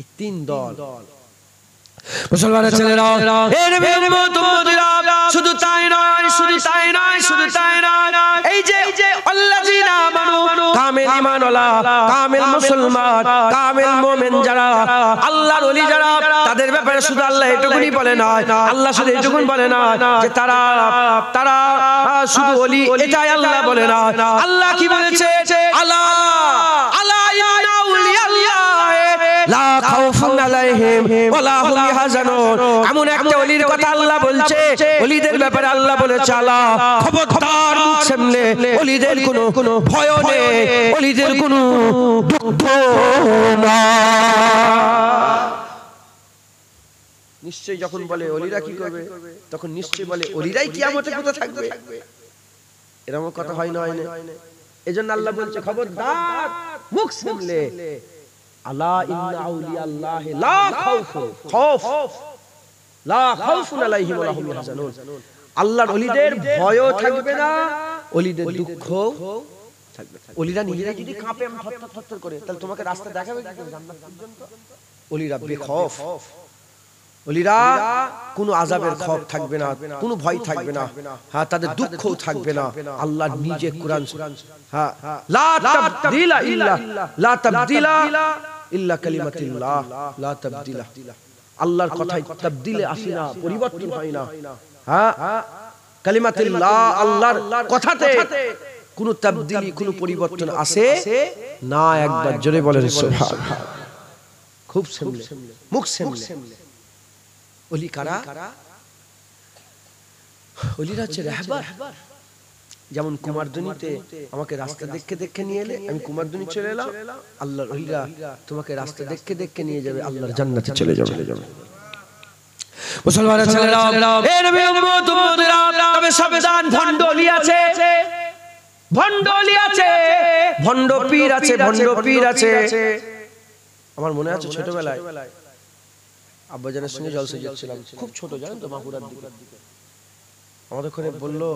এই তিন দল মুসলমানের ছেলেরা, এ নবী উম্মত উম্মতিরা, শুধু তাই নয়, শুধু তাই নয়, শুধু তাই নয়, এই যে আল্লাযীনা আমানু, কামেল ঈমানওয়ালা, কামেল মুসলমান, কামেল মুমিন যারা, আল্লাহর ওলি যারা, তাদের ব্যাপারে শুধু আল্লাহ এটুকুনি বলে না, আল্লাহ শুধু এটুকুন বলে না যে তারা শুধু ওলি, এটাই আল্লাহ বলে না। আল্লাহ কি বলেছে? আলা আলা ইন্না আউলিয়াল্লাহি লা খাউফুন আলাইহিম ওয়া লা হুম ইয়াহজানুন। এমন একটা ওলির কথা আল্লাহ বলছে, ওলিদের ব্যাপারে আল্লাহ বলেছে আল্লাহ খবরদার, মুখ সামলে, ওলিদের কোনো ভয় নেই, ওলিদের কোনো দুঃখ না। নিশ্চয়ই যখন বলে ওলিরা কি করবে, তখন নিশ্চয়ই বলে ওলিরাই কিয়ামতে কোথায় থাকবে। এরকম কথা হয় না, হয় না? এজন্য আল্লাহ বলছে খবরদার, মুখ সামলে। আলা ইন্না আউলিয়াল্লাহি লা খাউফুন আলাইহিম ওয়া লা হুম ইয়াহজানুন। আল্লাহর ওলিদের ভয়ও থাকবে না, ওলিদের দুঃখ থাকবে। ওলিরা নিজেরা যদি কাঁপে, আমি থরথর করে, তাহলে তোমাকে রাস্তা দেখাবে কি করে জান্নাত পর্যন্ত? ওলিরা বেখৌফ, ওলিরা কোনো আযাবের খৌফ থাকবে না, কোনো ভয় থাকবে না, হ্যাঁ, তাদের দুঃখও থাকবে না। আল্লাহ নিজে কুরআন, হ্যাঁ, লা তাবদীলা ইল্লা কালিমাতিল্লাহ, লা তাবদীলা। আল্লাহর কথায় তাবদীলে আসে না, পরিবর্তন হয় না। হ্যাঁ, কালিমাতিল্লাহ, আল্লাহর কথাতে কোনো তাবদীলি, কোনো পরিবর্তন আসে না। একবার জোরে বলেন সুবহানাল্লাহ। খুব সামনে, মুখ সামনে। ওলি কারা? ওলিরা হচ্ছে রাহবার। যেমন কুমারদুনিতে আমাকে রাস্তা দেখে দেখে নিয়ে এলে, আমি কুমারদুনি চলে এলাম, আল্লাহর ওলিরা তোমাকে রাস্তা দেখে দেখে নিয়ে যাবে, আল্লাহর জান্নাতে চলে যাবে। মুসলমানের ছেলেরা, এ নবী উম্মত উম্মতেরা, তবে সাবধান, ভণ্ড ওলি আছে, ভণ্ড ওলি আছে, ভণ্ড পীর আছে, ভণ্ড পীর আছে। আমার মনে আছে ছোটবেলায় আব্বাজানের সঙ্গে জলসে যাচ্ছিলাম, খুব ছোট জানেন তো, মাগুরার দিকে। আমাদের ঘরে বললো,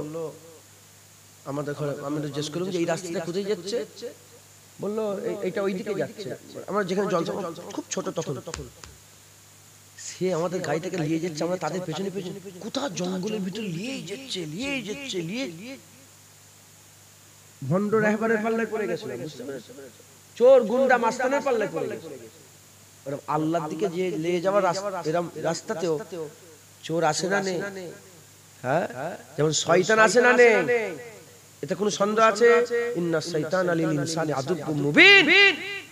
আমাদের ঘরে আমি জিজ্ঞেস করলাম যে এই রাস্তাটা কোথায় যাচ্ছে, বললো এইটা ওই দিকে যাচ্ছে। আমরা যেখানে জলসা, খুব ছোট তখন, সে আমাদের গাড়িটাকে নিয়ে যাচ্ছে, আমরা তাদের পেছনে পেছনে, কোথাও জঙ্গলের ভিতরে নিয়েই যাচ্ছে, নিয়েই যাচ্ছে, নিয়ে ভণ্ড রাহবারের পাল্লায় পড়ে গেছিল, বুঝতে পেরেছো? চোর গুন্ডা মাস্তানের পাল্লায় পড়ে গেছে। আল্লাহর দিকে যে নিয়ে যাওয়ার এরকম রাস্তাতেও চোর আসে না নেই, হ্যাঁ, যেমন শয়তান আসে না নেই, এতে কোনো সন্দেহ আছে? ইন্নাস শাইতানা লিল ইনসানি আদুব্বুম মুবিন।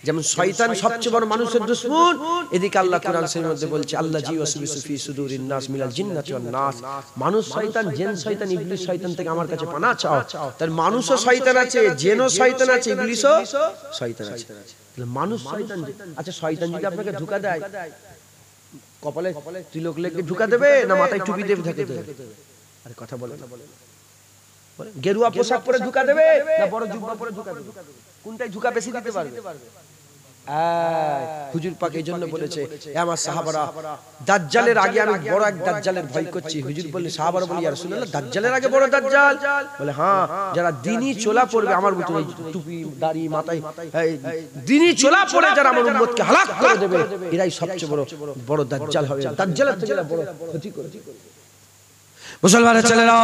যেমন শয়তান সবচেয়ে বড় মানুষের দুশমন, এদিকে আল্লাহ কোরআন শরীফের মধ্যে বলছে আল্লাহ জি ওয়াসবিসু ফি সুদুরিন নাস মিনাল জিন্নাতি ওয়ান নাস। মানুষ শয়তান, জিন শয়তান, ইবলিস শয়তান থেকে আমার কাছে পানাহ চাও। তার মানুষও শয়তান আছে, জিনও শয়তান আছে, ইবলিসও শয়তান আছে। তাহলে মানুষ শয়তান, আচ্ছা শয়তান যদি আপনাকে ধোঁকা দেয়, কপালে তিলক লেগে ধোঁকা দেবে না মাথায় টুপি দিয়ে ধোঁকা দেবে? আরে কথা বলে না, গেরুয়া পোশাক পরে ধোঁকা দেবে না বড় জুব্বা পরে ধোঁকা দেবে? কোনটাই ধোঁকা বেশি দিতে পারবে? হুজুর পাক এই জন্য বলেছে, আমার সাহাবারা, দাজ্জালের আগে আমি বড় এক দাজ্জালের ভয় করছি। হুজুর বললেন, সাহাবারা বলি ইয়া রাসূলুল্লাহ, দাজ্জালের আগে বড় দাজ্জাল? বলে হ্যাঁ, যারা দ্বীনি চোলা পড়বে আমার মতো, টুপি দাড়ি মাথায় দ্বীনি চোলা পড়ে যারা আমার উম্মতকে হালাক করে দেবে, এরাই সবচেয়ে বড় দাজ্জাল হবে। দাজ্জালের থেকে বড় ক্ষতি করে। মুসলমানের ছেলেরা,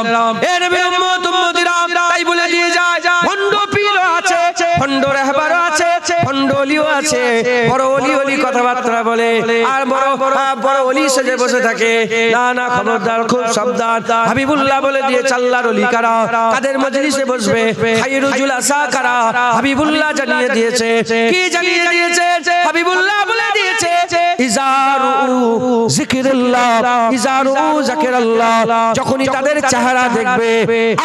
এ নবী উম্মত উম্মতিরা, তাই বলে দিয়ে যায়, ভণ্ড পীর আছে, ভণ্ড রাহবার আছে, ভণ্ড ওলিও আছে। বড় ওলি ওলি কথাবার্তা বলে আর বড় ওলি সেজে বসে থাকে। না না, খবরদার, খুব সাবধান। হাবিবুল্লাহ বলে দিয়েছে আল্লাহর ওলি কারা, কাদের মজলিসে বসবে, খায়রুল জুলাসা কারা, হাবিবুল্লাহ জানিয়ে দিয়েছে। কি জানিয়ে দিয়েছে? হাবিবুল্লাহ বলে দিয়েছে, ইজারু যিকরিল্লাহ, ইজারু যাকিরাল্লাহ, যখনই তাদের চেহারা দেখবে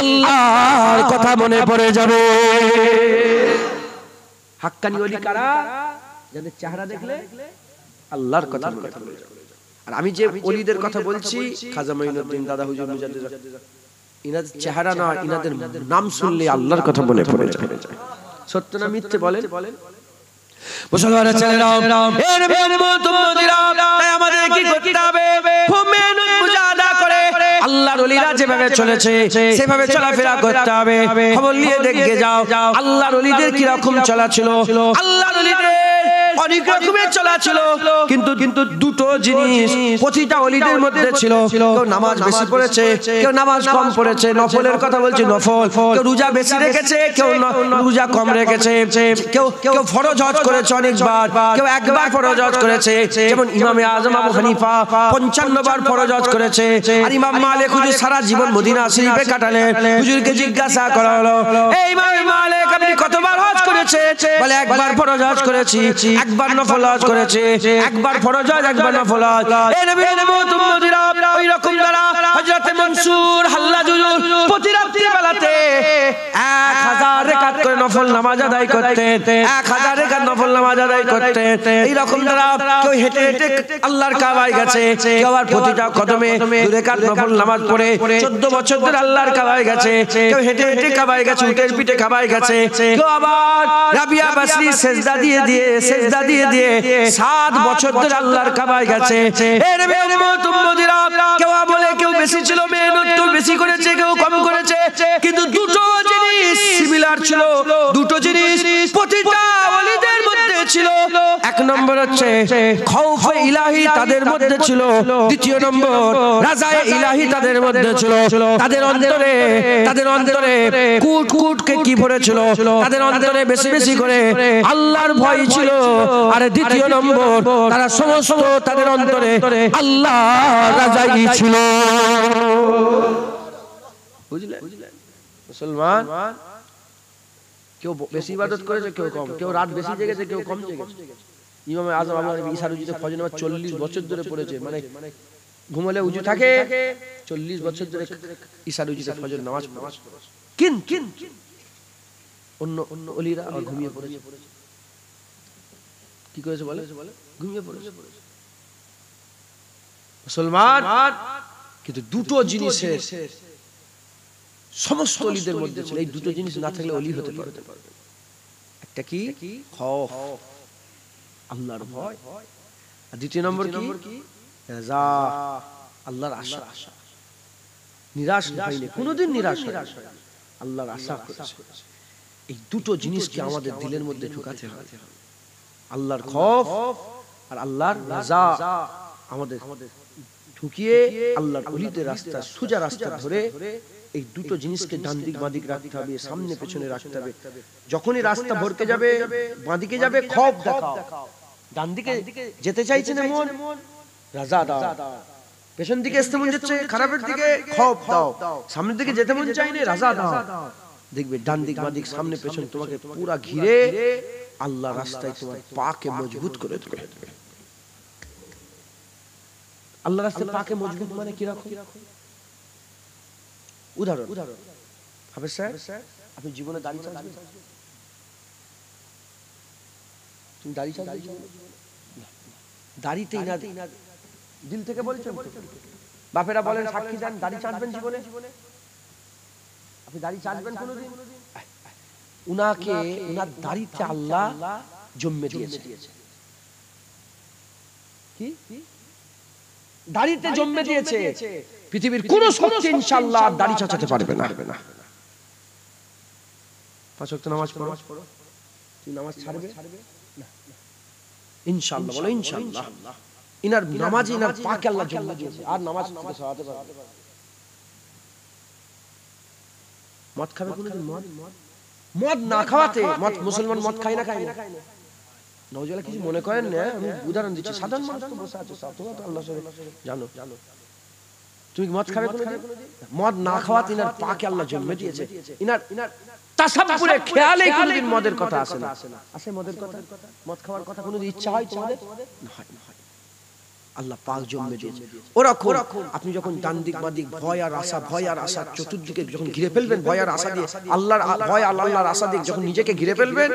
আল্লাহর কথা মনে পড়ে যাবে। হাক্কানি ওলি কারা? যাদের চেহারা দেখলে আল্লাহর কথা মনে পড়ে যাবে। আর আমি যে ওলিদের কথা বলছি, খাজা মাইনুদ্দিন, দাদা হুজুর মুজাদ্দিদ, ইনাদের চেহারা না, ইনাদের নাম শুনলে আল্লাহর কথা মনে পড়ে যায়। সত্য না মিথ্যে বলেন? মুসলমানের ছেলেরা, এ নবী উম্মত উম্মতিরা, তাই আমাদের কি করতে হবে? খুব মেহনত মুজাহাদা করে আল্লাহর ওলিরা যেভাবে চলেছে সেভাবে চলাফেরা করতে হবে। খবর নিয়ে দেখে যাও আল্লাহর ওলিদের কি রকম চলা ছিল। আল্লাহর ওলিদের অনেক রকমের চলা ছিল, কিন্তু দুটো জিনিস প্রতিটা ওলিদের মধ্যে ছিল। কেউ নামাজ বেশি পড়েছে, কেউ নামাজ কম পড়েছে। নফলের কথা বলছি, নফল। কেউ রোজা বেশি রেখেছে, কেউ রোজা কম রেখেছে। কেউ ফরজ হজ করেছে অনেকবার, কেউ একবার ফরজ হজ করেছে। যেমন ইমামে আজম আবু হানিফা 55 বার ফরজ হজ করেছে। আর ইমাম মালিক হুজুর সারা জীবন মদিনা শরীফে কাটালেন। হুজুরকে জিজ্ঞাসা করা হলো, এই ইমাম মালিক আপনি কতবার হজ করেছে? বলে একবার ফরজ হজ করেছি, একবার নফল হজ করেছে। একবার ফরজ হজ, একবার নফল হজ। এই নবী উম্মত উম্মতিরা, ওই রকম দ্বারা হযরত মনসুর হাল্লাজুল প্রতি রাত্রি বেলাতে 1000 রাকাত করে নফল নামাজ আদায় করতেন। 1000 রাকাত নফল নামাজ আদায় করতেন। এই রকম দ্বারা কেউ হেঁটে হেঁটে আল্লাহর কাবায় গেছে, কেউ আবার প্রতিটা কদমে 2 রাকাত নফল নামাজ পড়ে 14 বছর ধরে আল্লাহর কাবায় গেছে। কেউ হেঁটে হেঁটে কাবায় গেছে, উটের পিঠে কাবায় গেছে। কেউ আবার রাবিয়া বাসরি সেজদা দিয়ে 7 বছর ধরে আল্লাহর কাবায় গেছে। এই নবী উম্মত উম্মতিরা, কেউ বলে কেউ বেশি ছিল, মেহনত কেউ বেশি করেছে, কেউ কম করেছে, কিন্তু দুটো জিনিস সিমিলার ছিল। দুটো জিনিস প্রতিটা ওলিদের মধ্যে ছিল। এক নম্বর হচ্ছে খৌফে ইলাহি তাদের মধ্যে ছিল। দ্বিতীয় নম্বর রাজায়ে ইলাহি তাদের মধ্যে ছিল। তাদের অন্তরে কুটকে কি ভরেছিল? তাদের অন্তরে বেশি বেশি করে আল্লাহর ভয় ছিল। আর দ্বিতীয় নম্বর, তারা সমস্ত তাদের অন্তরে আল্লাহ রাজাই ছিল। বুঝলেন মুসলমান? কেউ বেশি ইবাদত করেছে, কেউ কম। কেউ রাত বেশি জেগেছে, কেউ কম জেগেছে। ইমামে আজম আবু হানিফা ঈশার উজুতে ফজর নামাজ 40 বছর ধরে পড়েছে। মানে ঘুমলে উজু থাকে, 40 বছর ধরে ঈশার উজুতে ফজর নামাজ পড়েছে। কিন্তু অন্য অন্য ওলিরা আর ঘুমিয়ে পড়েছে। কি করেছে বলে? ঘুমিয়ে পড়েছে। মুসলমান কিন্তু দুটো জিনিসের সমস্ত ওলিদের মধ্যে ছিল, এই দুটো জিনিস না থাকলে ওলি হতে পারবে। একটা কি? খৌফ, আল্লাহর ভয়। আর দ্বিতীয় নম্বর কি? রাজা, আল্লাহর আশা। নিরাশ হয়নি, কোনোদিন নিরাশ হয়নি, আল্লাহর আশা করেছে। এই দুটো জিনিসকে আমাদের দিলের মধ্যে ঢুকাতে হবে। আল্লাহর খৌফ আর আল্লাহর রাজা আমাদের ঢুকিয়ে আল্লাহর ওলিদের রাস্তা, সোজা রাস্তা ধরে এই দুটো জিনিসকে ডান দিক বাঁ দিক রাখতে হবে, সামনে পেছনে রাখতে হবে। যখনই রাস্তা ভরকে যাবে, বাঁদিকে যাবে, খৌফ দেখাও। ডান দিকে যেতে চাইছে না মন, রাজা দাও। পেছন দিকে আসতে মন যাচ্ছে খারাপের দিকে, খৌফ দাও। সামনের দিকে যেতে মন চাই না, রাজা দাও। দেখবে ডান দিক বাঁ দিক সামনে পেছন তোমাকে পুরা ঘিরে আল্লাহ রাস্তায় তোমার পাকে মজবুত করে দেবে। আল্লাহ রাস্তায় পাকে মজবুত মানে কি রকম? উদাহরণ, হাফেজ স্যার, আপনি জীবনে দাড়ি চাচ্ছেন? তুমি দাড়ি চাচ্ছেন? দাড়িতেই না, দিল থেকে বলছেন? বাপেরা বলেন, সাক্ষী দেন, দাড়ি চাটবেন জীবনে? আপনি দাড়ি চাটবেন কোনোদিন? উনাকে, উনার দাড়িতে আল্লাহ জন্মে দিয়েছে। কি? দাড়িতে জন্মে দিয়েছে। পৃথিবীর কোন শক্তি ইনশাআল্লাহ দাড়ি চাচাতে পারবে না। 5 ওয়াক্ত নামাজ পড়ো, তুই নামাজ ছাড়বে না ইনশাআল্লাহ? বলো ইনশাআল্লাহ। ইনার নামাজে ইনার পাকে আল্লাহ জন্মে দিয়েছে, আর নামাজ থেকে সরাতে পারবে? মদ খাবে কোনোদিন? মদ না খাওয়াতে, মুসলমান মদ খায় না, খায় না? নওজোয়ালা কিছু মনে করেন না, আমি উদাহরণ দিচ্ছি। সাধারণ মানুষ তো বসে আছে, তোমরা তো আল্লাহ জানো। তুমি মদ খাবে কোনোদিন? মদ না খাওয়াতে ইনার পাকে আল্লাহ জন্মে দিয়েছে। ইনার তাসাব্বুরে খেয়ালেই কোনোদিন মদের কথা আসে না। আসে মদের কথা? মদ খাওয়ার কথা কোনোদিন ইচ্ছা হয় তোমাদের? না হয়। আল্লাহ পাক জন্মে দিয়েছে। ওরকম আপনি যখন ডান দিক বাঁ দিক ভয় আর আশা চতুর্দিকে যখন ঘিরে ফেলবেন, ভয় আর আশা দিয়ে, আল্লাহর ভয় আর আল্লাহর আশা দিয়ে যখন নিজেকে ঘিরে ফেলবেন,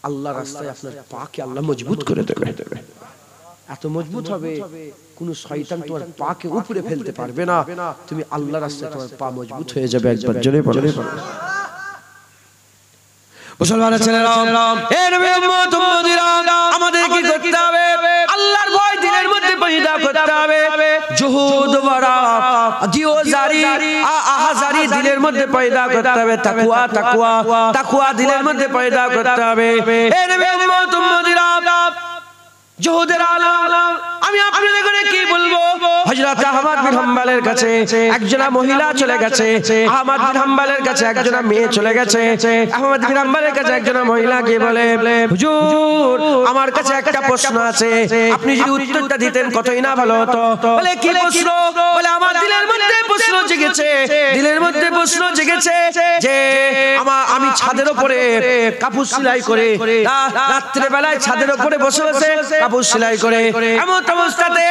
আল্লাহর রাস্তায় আপনার পাকে আল্লাহ মজবুত করে দেবে। এত মজবুত হবে কোন শয়তান তোমার পাকে উপরে ফেলতে পারবে না। তুমি আল্লাহর রাস্তায় তোমার পা মজবুত হয়ে যাবে। একবার জোরে বলো। মুসলমানের ছেলেরা, এ নবী উম্মত উম্মতিরা, আমাদের কি করতে হবে? আল্লাহর ভয় দিলের মধ্যে পয়দা করতে হবে। জুহুদ ওয়ারা জিওজারি আহাজারি দিলের মধ্যে পয়দা করতে হবে। তাকওয়া দিলের মধ্যে পয়দা করতে হবে। এ নবী উম্মত উম্মতিরা, জুহুদের আলাম আমি আপনাদের করে কি বলবো? হযরত আহমদ বিন হাম্বলের কাছে একজনা মহিলা চলে গেছে। আহমদ বিন হাম্বলের কাছে একজনা মেয়ে চলে গেছে। আহমদ বিন হাম্বলের কাছে একজনা মহিলা গিয়ে বলে, হুজুর আমার কাছে একটা প্রশ্ন আছে, আপনি যদি উত্তরটা দিতেন কতই না ভালো হতো। বলে কি প্রশ্ন? বলে আমার দিলের মধ্যে প্রশ্ন জেগেছে যে আমি ছাদের উপরে কাপড় সেলাই করে, রাত্রে বেলায় ছাদের উপরে বসে বসে কাপড় সেলাই করে, এমন অবস্থাতে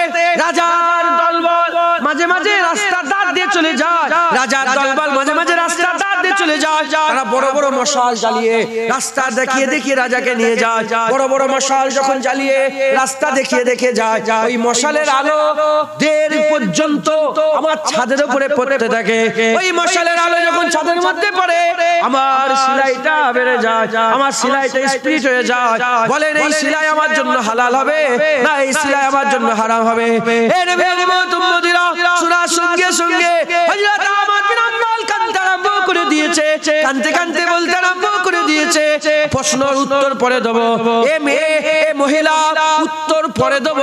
রাজার দলবল মাঝে মাঝে রাস্তার ধার দিয়ে চলে যায়। তারা বড় বড় মশাল জ্বালিয়ে রাস্তা দেখিয়ে রাজাকে নিয়ে যায়। বড় বড় মশাল যখন জ্বালিয়ে রাস্তা দেখিয়ে যায়, ওই মশালের আলো দের পর্যন্ত আমার ছাদের উপরে পড়তে থাকে। ওই মশালের আলো যখন ছাদের মধ্যে পড়ে, আমার সেলাইটা বেড়ে যায়, আমার সেলাইটা স্পিড হয়ে যায়। বলেন এই সেলাই আমার জন্য হালাল হবে না এই সেলাই আমার জন্য হারাম হবে? এ নবী উম্মত উম্মতিরা, শোনার সঙ্গে সঙ্গে হযরত আহমদ বিন হাম্বল কাঁদতে আরম্ভ করে দিয়েছে, কাঁদতে বলতে আরম্ভ করে দিয়েছে, প্রশ্নের উত্তর পরে দেব। এ মেয়ে, এ মহিলা, উত্তর পরে দেব,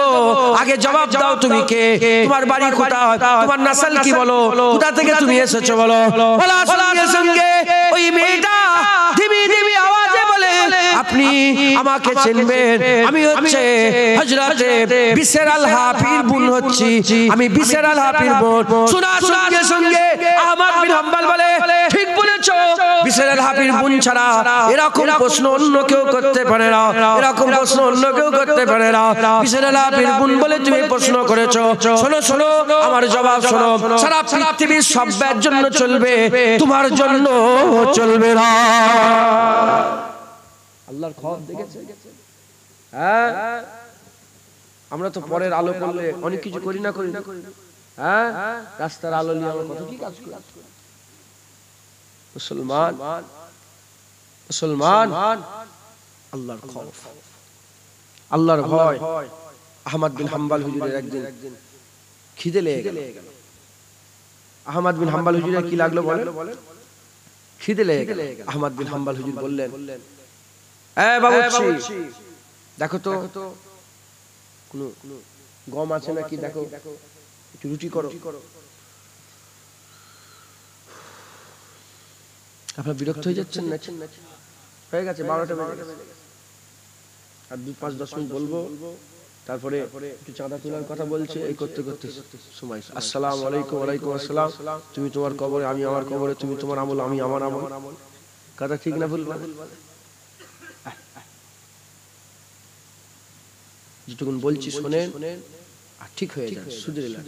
আগে জবাব দাও তুমি কে, তোমার বাড়ি কোথায়, তোমার নাসল কি, বলো কোথা থেকে তুমি এসেছো বলো। বলার সঙ্গে সঙ্গে ওই মেয়েটা ধিমি ধিমি আওয়াজে বলে, আপনি আমাকে চিনবেন, আমি হচ্ছে হযরতে বিশর আল হাফির বোন হচ্ছি, আমি বিশর আল হাফির বোন। শোনার সঙ্গে সঙ্গে আহমদ বিন হাম্বল বলে ঠিক বলেছো, বিশর আল হাফির বোন ছাড়া এরকম প্রশ্ন অন্য কেউ করতে পারে না, এরকম প্রশ্ন অন্য কেউ করতে পারে না। বিশর আল হাফির বোন বলে তুমি প্রশ্ন করেছো। শোনো শোনো আমার জবাব শোনো, সারা পৃথিবীর সভ্যের জন্য চলবে, তোমার জন্য চলবে না। আল্লাহর খবর দেখেছে। হ্যাঁ, আমরা তো পরের আলো করলে অনেক কিছু করি না, করি না। হ্যাঁ, রাস্তার আলো নিয়ে আমরা কত কি কাজ করি। মুসলমান মুসলমান আল্লাহর খৌফ, আল্লাহর ভয়। আহমদ বিন হাম্বল হুজুরের একদিন খিদে লেগে গেল। আহমদ বিন হাম্বল হুজুরের কি লাগলো বলেন? খিদে লেগে গেল। আহমদ বিন হাম্বল হুজুর বললেন, এ বাবুর্চি দেখো তো কোন গম আছে নাকি, দেখো একটু রুটি করো। আপনারা বিরক্ত হয়ে যাচ্ছেন নাকি? হয়ে গেছে 12টা বেজে গেছে, আর 5-10 মিনিট বলবো, তারপরে একটু চাঁদা তোলার কথা বলছে। এই করতে করতে সময়। আসসালামু আলাইকুম। ওয়ালাইকুম আসসালাম। তুমি তোমার কবরে, আমি আমার কবরে, তুমি তোমার আমল, আমি আমার আমল। কথা ঠিক না ভুল? যেটুকুন বলছি শোনেন আর ঠিক হয়ে যান, সুধরে যান।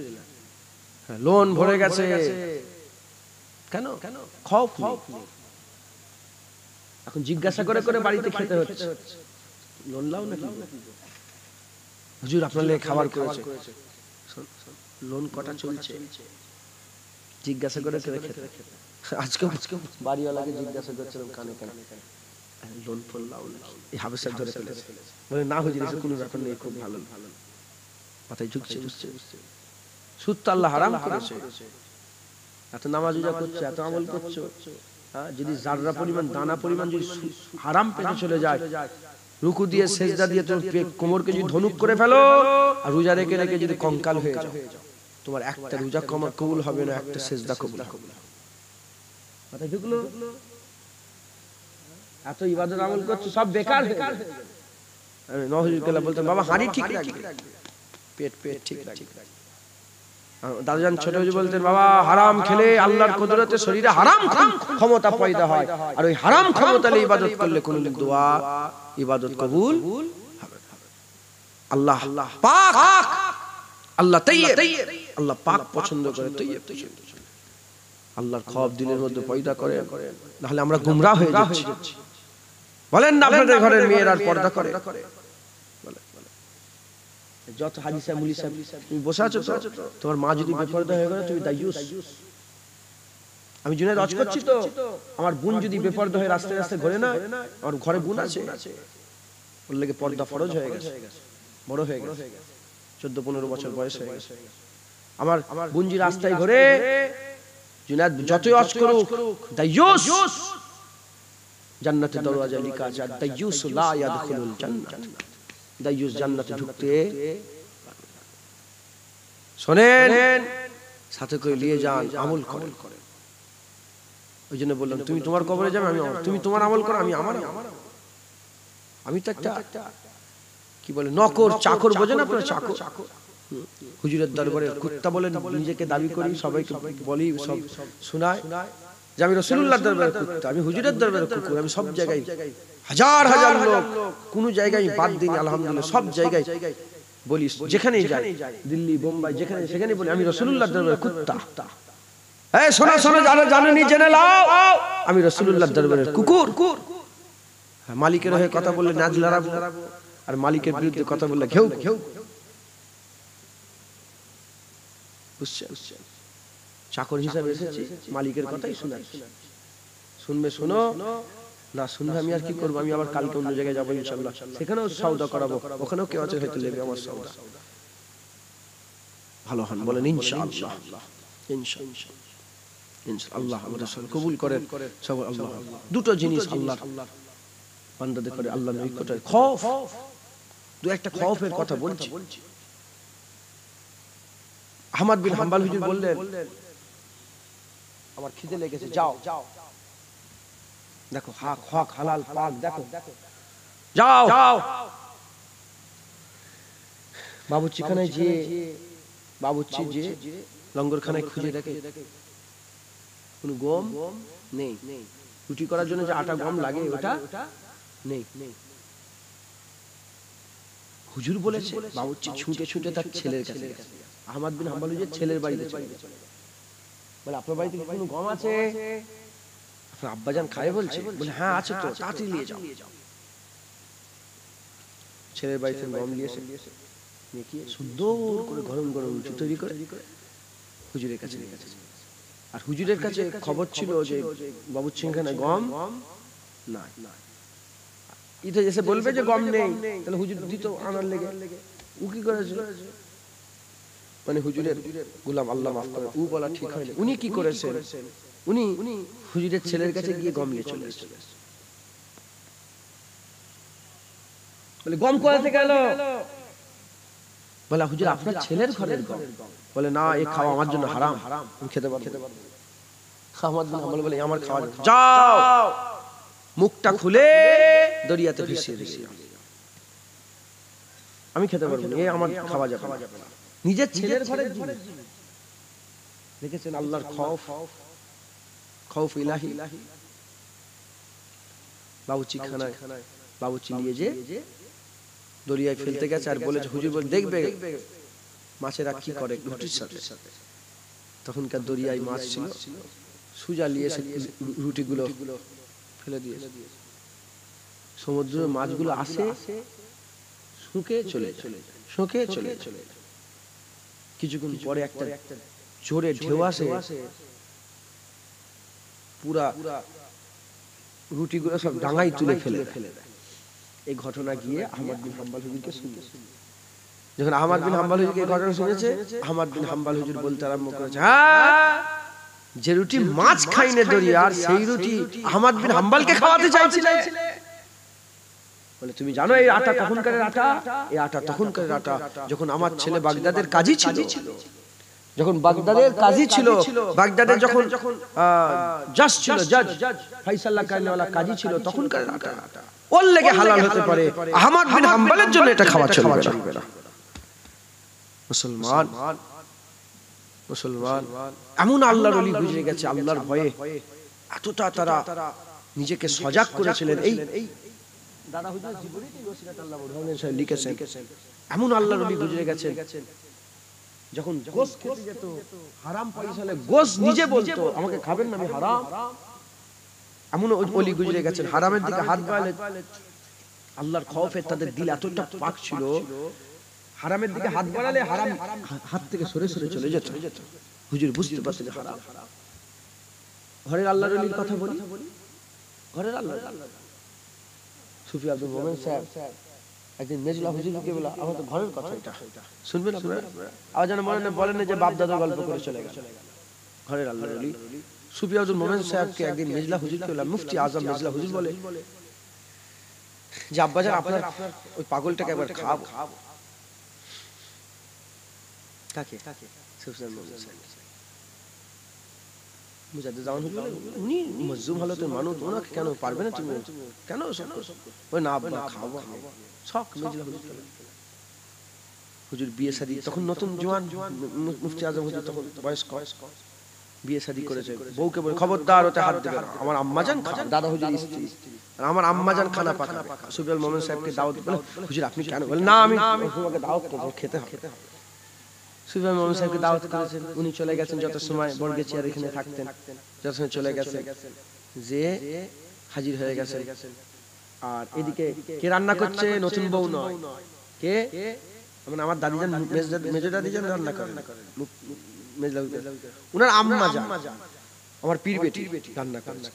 হ্যাঁ, লোন ভরে গেছে কেন? খৌফ নেই। এখন জিজ্ঞাসা করে করে বাড়িতে খেতে হচ্ছে, লোন লাও নাকি? হুজুর আপনার লেগে খাবার করেছে, লোন কটা চলছে? জিজ্ঞাসা করে করে খেতে। আজকে বাড়িওয়ালাকে জিজ্ঞাসা করছিলাম কানে কানে, লোন ফোন লাও নাকি? এই হাবেসাব ধরে ফেলেছে। বলে না হুজুর এসে কোনো ব্যাপার নেই, খুব ভালো ভালো। মাথায় ঝুঁকছে। সুদ তো আল্লাহ হারাম করেছে। এত নামাজ রোজা করছে, এত আমল করছো, যদি জাররা পরিমাণ, দানা পরিমাণ যদি হারাম পেটে চলে যায়, রুকু দিয়ে সেজদা দিয়ে তোর কোমরকে যদি ধনুক করে ফেলো, আর রোজা রেখে রেখে যদি কঙ্কাল হয়ে যাও, তোমার একটা রোজা কবুল হবে না, একটা সেজদা কবুল হবে না। মাথায় ঢুকলো? এত ইবাদত আমল করছো, সব বেকার হয়ে যাবে। আমি নওহুজুর কেলা বলতাম, বাবা হাঁড়ি ঠিক রাখবে, পেট ঠিক রাখবে। দাদাজান ছোট হুজুর বলতেন, বাবা হারাম খেলে আল্লাহর কুদরতে শরীরে হারাম ক্ষমতা পয়দা হয়, আর ওই হারাম ক্ষমতা নিয়ে ইবাদত করলে কোন দোয়া ইবাদত কবুল হবে না। আল্লাহ পাক, আল্লাহ তাইয়্যিব, আল্লাহ পাক পছন্দ করে, তাইয়্যিব পছন্দ করে। আল্লাহর খৌফ দিলের মধ্যে পয়দা করে, নাহলে আমরা গুমরাহ হয়ে যাচ্ছি। বলেন না আপনাদের ঘরের মেয়েরা পর্দা করে? যত হাজি সাহেব, মুলি সাহেব, তুমি বসে আছো তো, তোমার মা যদি বেপরদা হয়ে গেল, তুমি দায়ুস। আমি জুনায়েদ হজ করছি তো, আমার বোন যদি বেপরদা হয়ে রাস্তায় রাস্তায় ঘোরে না, আমার ঘরে বোন আছে, ওর লেগে পর্দা ফরজ হয়ে গেছে, বড় হয়ে গেছে, 14-15 বছর বয়স হয়ে গেছে। আমার বোন যদি রাস্তায় ঘোরে, জুনায়েদ যতই হজ করুক, দায়ুস। জান্নাতের দরওয়াজা লেখা আছে, দায়ুস লা ইয়াদখুলুল জান্নাত, দায়ুস জান্নাতে ঢুকতে। শোনেন, সাথে করে নিয়ে যান, আমল করেন। ওই জন্য বললাম, তুমি তোমার কবরে যাবে, আমি আমার, তুমি তোমার আমল করো, আমি আমার। আমি তো একটা কি বলে নকর, চাকর, বোঝেন আপনারা? চাকর। হুজুরের দরবারে কুত্তা বলে নিজেকে দাবি করি, সবাইকে বলি, সব শোনায় যে আমি রাসূলুল্লাহর দরবারে কুত্তা, আমি হুজুরের দরবারে কুকুর। আমি সব জায়গায়, হাজার হাজার লোক, কোন জায়গায় বাদ দিন, আলহামদুলিল্লাহ সব জায়গায় বলি, যেখানেই যাই, দিল্লি, বোম্বাই, যেখানে সেখানে বলি আমি রাসূলুল্লাহর দরবারে কুত্তা। এই শোনো শোনো, যারা জানেনি জেনে নাও, আমি রাসূলুল্লাহর দরবারে কুকুর। মালিকের হয়ে কথা বললে নাজ লড়াবো, আর মালিকের বিরুদ্ধে কথা বললে ঘেউ ঘেউ। বুঝছেন? চাকর হিসাবে এসেছি, মালিকের কথাই শোনাচ্ছি। শুনবে শোনো, না শুনবে আমি আর কি করবো? আমি আবার কালকে অন্য জায়গায় যাবো ইনশাআল্লাহ, সেখানেও সওদা করাবো, ওখানেও কেউ আছে হয়তো নেবে আমার সওদা। ভালো হন, বলেন ইনশাআল্লাহ। ইনশাআল্লাহ আমাদের সব কবুল করেন সব আল্লাহ। দুটো জিনিস আল্লাহ বান্দাদের করে, আল্লাহর নিকটে খৌফ। দু একটা খৌফের কথা বলছি। আহমদ বিন হাম্বল হুজুর বললেন, আমার খিদে লেগেছে, যাও দেখো হক হালাল পাক দেখো। যাও। বাবুর্চিখানায় যে বাবুর্চি যে লঙ্গরখানায় খুঁজে দেখে কোন গম নেই, রুটি করার জন্য যে আটা গম লাগে ওটা নেই। হুজুর বলেছে, বাবুর্চি ছুটে ছুটে তার ছেলের কাছে গেছে, আহমদ বিন হাম্বল হুজুরের ছেলের বাড়িতে চলে গেছে। বলে আপনার বাড়িতে কি কোনো গম আছে? আপনার আব্বাজান খায় বলছে? বলে হ্যাঁ আছে তো, তাড়াতাড়ি নিয়ে যাও। ছেলের বাড়িতে গম নিয়ে এসে সুন্দর করে গরম গরম রুটি তৈরি করে হুজুরের কাছে নিয়ে গেছে। আর হুজুরের কাছে খবর ছিল যে বাবুর্চিখানায় গম নাই। ইতে এসে বলবে যে গম নেই, তাহলে হুজুর দিত আনার লেগে। ও কি করেছে, মানে হুজুরের গোলাম, আল্লাহ মাফ করে, ও বলা ঠিক হয়নি। উনি কি করেছেন, উনি হুজুরের ছেলের কাছে গিয়ে গম নিয়ে চলে এসেছে। বলে গম কোথাতে গেল? বলে হুজুর আপনার ছেলের ঘরের গম। বলে না, এই খাওয়া আমার জন্য হারাম, আমি খেতে পারবো না। আহমদ বিন হাম্বল বলে আমার খাওয়া যাবে, যাও মুখটা খুলে দরিয়াতে ভেসিয়ে দিয়েছি, আমি খেতে পারবো না, এই আমার খাওয়া যাবে না। নিজের ছেলের ঘরের জিনিস দেখেছেন, আল্লাহর খৌফ, খৌফ ইলাহি। বাবুর্চিখানায় বাবুর্চি নিয়ে যে দরিয়ায় ফেলতে গেছে আর বলেছে, হুজুর বলে দেখবে মাছেরা কি করে রুটির সাথে। তখনকার দরিয়ায় মাছ ছিল, সুজা নিয়ে রুটিগুলো ফেলে দিয়েছে। সমুদ্রের মাছগুলো আসে, শুকে চলে চলে। কিছুক্ষণ পরে একটা জোরে ঢেউ আসে, পুরা রুটিগুলো সব ডাঙায় তুলে ফেলে দেয়। এই ঘটনা গিয়ে আহমদ বিন হাম্বল হুজুরকে শুনেছে। যখন আহমদ বিন হাম্বল হুজুর এই ঘটনা শুনেছে, আহমদ বিন হাম্বল হুজুর বলতে আরম্ভ করেছে, হ্যাঁ, যে রুটি মাছ খাইনে দরিয়ার, সেই রুটি আহমদ বিন হাম্বলকে খাওয়াতে চাইছিলে। বলে তুমি জানো এই আটা কখনকারের আটা? এই আটা তখনকারের আটা যখন আমার ছেলে বাগদাদের কাজী ছিল। যখন বাগদাদের কাজী ছিল, বাগদাদে যখন জাজ ছিল, জাজ ফাইসাল্লাহ কারনেওয়ালা কাজী ছিল, তখনকারের আটা। ওর লেগে হালাল হতে পারে, আহমদ বিন হাম্বলের জন্য এটা খাওয়া চলবে না। মুসলমান এমন আল্লাহর ওলি গুজরে গেছে, আল্লাহর ভয়ে এতটা তারা নিজেকে সজাগ করেছিলেন। এই দাদা হুজুর জীবনে ওসিরাত আল্লাহ বড় সাহেব লিখেছেন, এমন আল্লাহর ওলি গুজরে গেছেন, যখন গোশ খেতে যেত, হারাম পয়সা হলে গোশ নিজে বলতো আমাকে খাবেন না, আমি হারাম। এমন ওলি গুজরে গেছেন, হারামের দিকে হাত বাড়ালে আল্লাহর খৌফে তাদের দিল এতটা পাক ছিল, হারামের দিকে হাত বাড়ালে হারাম হাত থেকে সরে সরে চলে যেত। হুজুর বুঝতে পারতেন হারাম। ঘরের আল্লাহর ওলির কথা বলি, ঘরের আল্লাহ সুফি আব্দুল মোমেন সাহেব একদিন মেজলা হুজুরকে বলা, আমার তো ঘরের কথা, এটা শুনবেন আপনারা? আবার যেন মনে বলেন যে বাপ দাদা গল্প করে চলে গেল। ঘরের আল্লাহর ওলি সুফি আব্দুল মোমেন সাহেবকে একদিন মেজলা হুজুরকে বলা, মুফতি আজম মেজলা হুজুর বলে যে আব্বাজান আপনার ওই পাগলটাকে একবার খাওয়াবো। কাকে? সুফি আব্দুল মোমেন সাহেব। মুজাদ্দিদ জামান হুজুর উনি মজলুম হালতের মানুষ, ওনাকে কেন পারবে না তুমি? কেন ওই না আব্বা খাওয়াবো শখ। মেজলা হুজুর বিয়ে শাদী, তখন নতুন জওয়ান মুফতি আজম হুজুর, তখন বয়স কম, বিয়ে শাদী করেছে। বউকে বলে খবরদার ওতে হাত দেবে না, আমার আম্মাজান দাদা হুজুর স্ত্রী, আর আমার আম্মাজান খানা পাকাবে। সুফিয়াল মোমেন সাহেবকে দাওয়াত বলে, হুজুর আপনি কেন? বলে না, আমি তোমাকে দাওয়াত করবো, খেতে হবে। সুফিয়াল মোমেন সাহেবকে দাওয়াত করেছেন, উনি চলে গেছেন। যত সময় বর্গেচিয়ার এখানে থাকতেন, যত সময় চলে গেছেন, যে হাজির হয়ে গেছেন। আর এদিকে কে রান্না করছে? নতুন বউ নয়, কে? মানে আমার দাদিজান, মেজো দাদিজান রান্না করেন, উনার আম্মা জান, আমার পীর বেটি রান্না করেছে।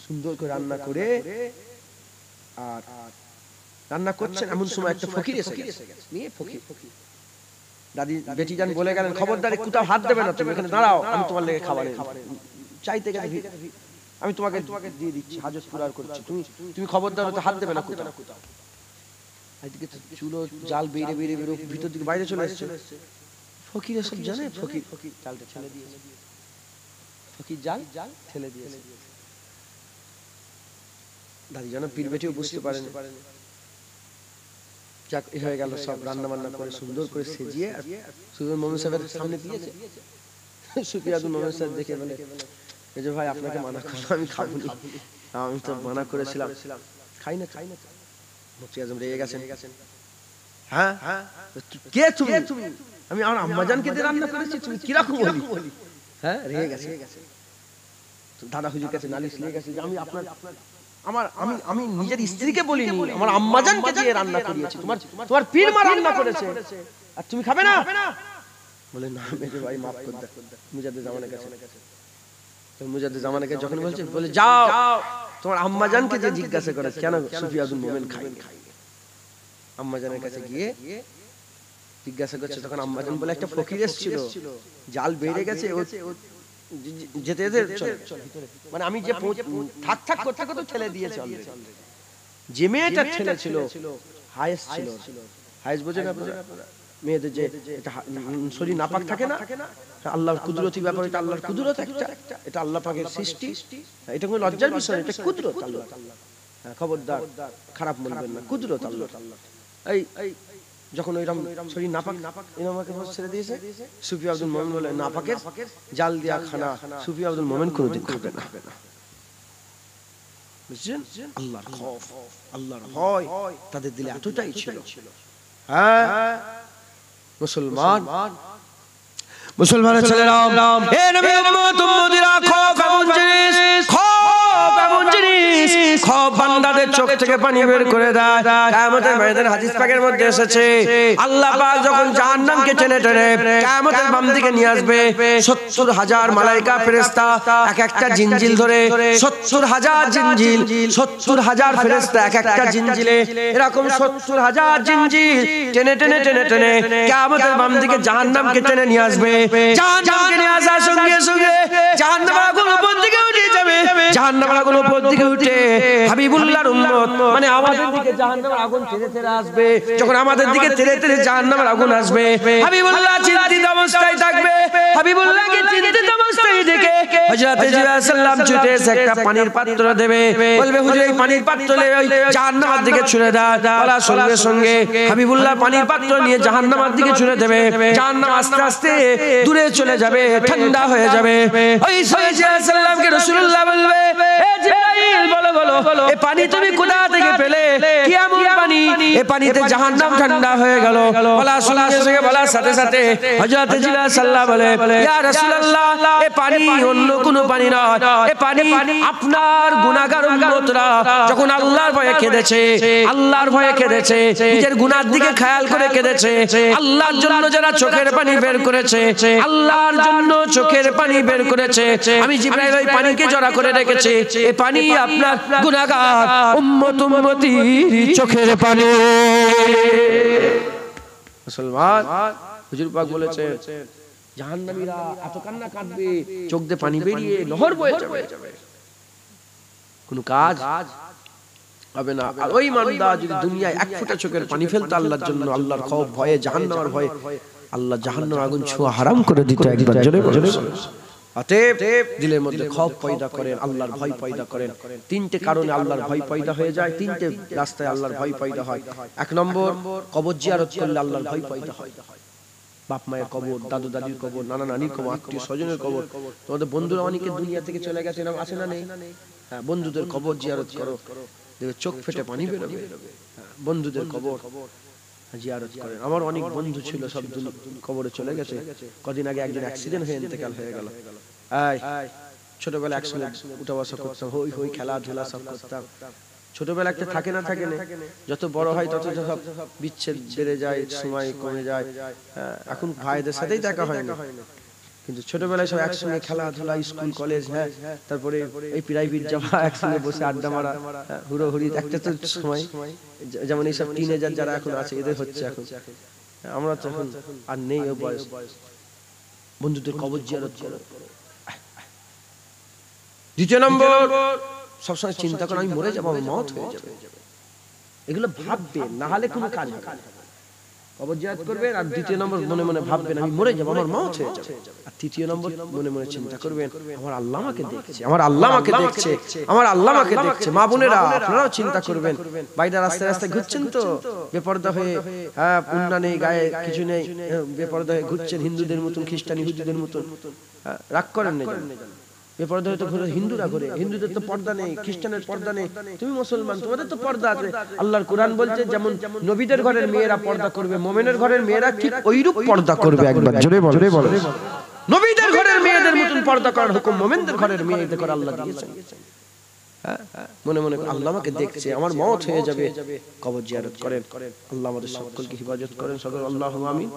সুন্দর করে রান্না করে আর রান্না করছেন, এমন সময় একটা ফকির এসে গেছে। নিয়ে ফকির দাদি বেটি জান বলে গেলেন, খবরদার কোথাও হাত দেবে না, তুমি এখানে দাঁড়াও, আমি তোমার লেগে খাবার চাইতে গেলে আমি তোমাকে দিয়ে দিচ্ছি, হাজত পুরার করছি, তুমি খবরদার ওতে হাত দেবে না কোথাও। এদিকে চুলো জাল বেড়ে বেড়ে বেড়ে ভিতর দিকে বাইরে চলে এসেছে। ফকির সব জানে, ফকির জালটা ঠেলে দিয়েছে, ফকির জাল ঠেলে দিয়েছে। দাদি যেন পীর বেটিও বুঝতে পারেন। যাক হয়ে গেল, সব রান্না বান্না করে সুন্দর করে সেজিয়ে সুফি মোমেন সাহেবের সামনে দিয়েছে। সুফি আব্দুল মোমেন সাহেব দেখে বলে, এই যে ভাই আপনাকে মানা করলাম, আমি খাবো না, আমি তো মানা করেছিলাম, খাই না। মুফতি আজম রেগে গেছেন। হ্যাঁ কে তুমি? আমি আমার আম্মাজানকে দিয়ে রান্না করেছি, তুমি কিরকম বলি? হ্যাঁ রেগে গেছে। দাদা হুজুর কাছে নালিশ নিয়ে গেছে যে আমি আপনার আমি নিজের স্ত্রীকে বলিনি, আমার আম্মাজানকে দিয়ে রান্না করিয়েছি, তোমার পীর মা রান্না করেছে আর তুমি খাবে না? বলে না মেজে ভাই মাফ করে দাও, মুজাদ্দিদ জামানের কাছে। তো মুজাদ্দিদ জামানকে যখন বলছে, বলে যাও তোমার আম্মাজানকে যে জিজ্ঞাসা করে কেন সুফি আব্দুল মোমেন খায়। আম্মাজানের কাছে গিয়ে জিজ্ঞাসা করছে, তখন আম্মাজান বলে একটা ফকির এসেছিল, জাল বেড়ে গেছে, যেতে মানে আমি যে থাক করতে করতে ঠেলে দিয়েছে। যে মেয়েটা ঠেলে ছিল হায়েস ছিল, হায়েস বোঝেন আপনারা? মেয়েদের যে শরীর নাপাক থাকে না, আল্লাহর কুদরতি ব্যাপার, এটা আল্লাহর কুদরত, এটা আল্লাহ পাকের সৃষ্টি, এটা কোনো লজ্জার বিষয়, এটা কুদরত আল্লাহ। খবরদার খারাপ বলবেন না, কুদরত আল্লাহ। এই যখন ওইরকম শরীর নাপাক ইমামকে ছেড়ে দিয়েছে, সুফি আব্দুল মোমেন বলে নাপাকের জাল দিয়া খানা সুফি আব্দুল মোমেন কোনোদিন খাবে না। বুঝছেন? আল্লাহর খৌফ, আল্লাহর ভয় তাদের দিলে এতটাই ছিল। হ্যাঁ মুসলমানের ছেলেরা, এ নবী উম্মত উম্মতিরা, খৌফ এমন জিনিস, খৌফ বান্দাদের চোখ থেকে পানি বের করে দেয়। কিয়ামতের ময়দানে হাদিস পাকের মধ্যে এসেছে, আল্লাহ পাক যখন জাহান্নামকে টেনে টেনে কিয়ামতের বাম দিকে নিয়ে আসবে, ৭০,০০০ মালায়েকা ফেরেশতা এক একটা জিনজিল ধরে, ৭০,০০০ জিনজিল, ৭০,০০০ ফেরেশতা এক একটা জিনজিলে, এরকম ৭০,০০০ জিনজিল টেনে টেনে টেনে টেনে কিয়ামতের বাম দিকে জাহান্নামকে টেনে নিয়ে আসবে। জাহান্নামকে নিয়ে আসার সঙ্গে সঙ্গে জাহান্নামের আগুন উপর দিকে উঠে যাবে। জাহান্নামের আগুন উপর দিকে উঠে হাবিবুল্লাহর উম্মত মানে আমাদের দিকে জাহান্নামের আগুন তেড়ে তেড়ে আসবে। যখন আমাদের দিকে তেড়ে তেড়ে জাহান্নামের আগুন আসবে, হাবিবুল্লাহ চিন্তিত অবস্থায় থাকবে। হাবিবুল্লাহকে চিন্তিত অবস্থায় দেখে হযরত জিবরাইল সাল্লাম ছুটে এসে একটা পানির পাত্র দেবে, বলবে হুজুর এই পানির পাত্র ওই জাহান্নামের দিকে ছুঁড়ে দাও। বলার সঙ্গে সঙ্গে হাবিবুল্লাহ পানির পাত্র নিয়ে জাহান্নামের দিকে ছুঁড়ে দেবে। জাহান্নাম আস্তে আস্তে দূরে চলে যাবে, ঠান্ডা হয়ে যাবে। ওই জিবরাইল সাল্লামকে রাসূলুল্লাহ বলবে, এ জিবরাইল বলো এই পানি তুমি কোথা থেকে পেলে? কি এমন পানি? এই পানিতে জাহান্নাম ঠান্ডা হয়ে গেল। বলার সঙ্গে সঙ্গে বলার সাথে সাথে হযরত জিবরাইল সাল্লাল্লাহু বলে, ইয়া রাসূলুল্লাহ এই পানি অন্য কোনো পানি নয়, এই পানি আপনার গুনাহগার উম্মতরা যখন আল্লাহর ভয়ে কেঁদেছে, আল্লাহর ভয়ে কেঁদেছে, নিজের গুনার দিকে খেয়াল করে কেঁদেছে, আল্লাহর জন্য যারা চোখের পানি বের করেছে, আল্লাহর জন্য চোখের পানি বের করেছে, আমি জিবরাইল ওই পানিকে জড়া করে রেখেছি। এই পানি আপনার গুনাহগার উম্মত উম্মতির চোখের পানি। মুসলমান হুজুর পাক বলেছে, জাহান্নামীরা এত কান্না কাঁদবে, চোখ দিয়ে পানি বেরিয়ে নহর বয়ে যাবে, কোন কাজ হবে না। আর ওই মানদা যদি দুনিয়ায় এক ফোঁটা চোখের পানি ফেলতো আল্লাহর জন্য, আল্লাহর খৌফ ভয়ে, জাহান্নামের ভয়ে, আল্লাহ জাহান্নামের আগুন ছোঁয়া হারাম করে দিত। একবার জোরে বলে অতএব দিলের মধ্যে খৌফ পয়দা করেন, আল্লাহর ভয় পয়দা করেন। তিনটে কারণে আল্লাহর ভয় পয়দা হয়ে যায়, তিনটে রাস্তায় আল্লাহর ভয় পয়দা হয়। এক নম্বর, কবর জিয়ারত করলে আল্লাহর ভয় পয়দা হয়। বাপ মায়ের কবর, দাদু দাদির কবর, নানা নানির কবর, আত্মীয় স্বজনের কবর। তোমাদের বন্ধুরা অনেকে দুনিয়া থেকে চলে গেছে, এরকম আছে না নেই? হ্যাঁ, বন্ধুদের কবর জিয়ারত করো, দেখবে চোখ ফেটে পানি বেরোবে। বন্ধুদের কবর জিয়ারত করেন। আমার অনেক বন্ধু ছিল, সব কবরে চলে গেছে। কদিন আগে একজন অ্যাক্সিডেন্ট হয়ে ইন্তেকাল হয়ে গেল। ছোটবেলা একসঙ্গে উঠা বসা করতাম, হই হই খেলাধুলা সব করতাম। ছোটবেলা একটা থাকে না, যত বড় হয় তত সব বিচ্ছেদ বেড়ে যায়, সময় কমে যায়। এখন ভাইদের সাথেই দেখা হয় না, কিন্তু ছোটবেলায় সব একসঙ্গে খেলাধুলা, স্কুল কলেজ, হ্যাঁ, তারপরে এই প্রাইভেট যাওয়া, একসঙ্গে বসে আড্ডা মারা, হুড়োহুড়ি, একটা তো সময়। যেমন এইসব টিনেজার যারা এখন আছে, এদের হচ্ছে এখন। আমরা তো এখন আর নেই ওই বয়স। বন্ধুদের কবর জিয়ারত করো। দ্বিতীয় নম্বর, সবসময় চিন্তা করো আমি মরে যাবো, আমার মওত হয়ে যাবে। এগুলো ভাববে, না হলে কোনো কাজ হবে না। কবর জিয়ারত করবেন, আর দ্বিতীয় নম্বর মনে মনে ভাববেন আমি মরে যাবো, আমার মওত হয়ে যাবে। আর তৃতীয় নম্বর মনে মনে চিন্তা করবেন আমার আল্লাহ আমাকে দেখছে, আমার আল্লাহ আমাকে দেখছে, আমার আল্লাহ আমাকে দেখছে। মা বোনেরা আপনারাও চিন্তা করবেন, বাইরে রাস্তায় রাস্তায় ঘুরছেন তো বেপরদা হয়ে, হ্যাঁ উন্না নেই, গায়ে কিছু নেই, বেপরদা হয়ে ঘুরছেন হিন্দুদের মতন, খ্রিস্টান ইহুদিদের মতন। রাগ করেন না, বেপরদা হয়ে তো ঘুরে হিন্দুরা ঘুরে, হিন্দুদের তো পর্দা নেই, খ্রিস্টানের পর্দা নেই, তুমি মুসলমান তোমাদের তো পর্দা আছে। আল্লাহর কোরআন বলছে যেমন নবীদের ঘরের মেয়েরা পর্দা করবে, মুমিনের ঘরের মেয়েরা ঠিক ওইরূপ পর্দা করবে। একবার জোরে বলো, নবীদের ঘরের মেয়েদের মতন পর্দা করার হুকুম মুমিনদের ঘরের মেয়েদের করে আল্লাহ দিয়েছেন। মনে মনে আল্লাহ আমাকে দেখছে, আমার মওত হয়ে যাবে, কবর জিয়ারত করেন। আল্লাহ আমাদের সকলকে হিফাজত করেন, সকল আল্লাহুম্মা আমিন।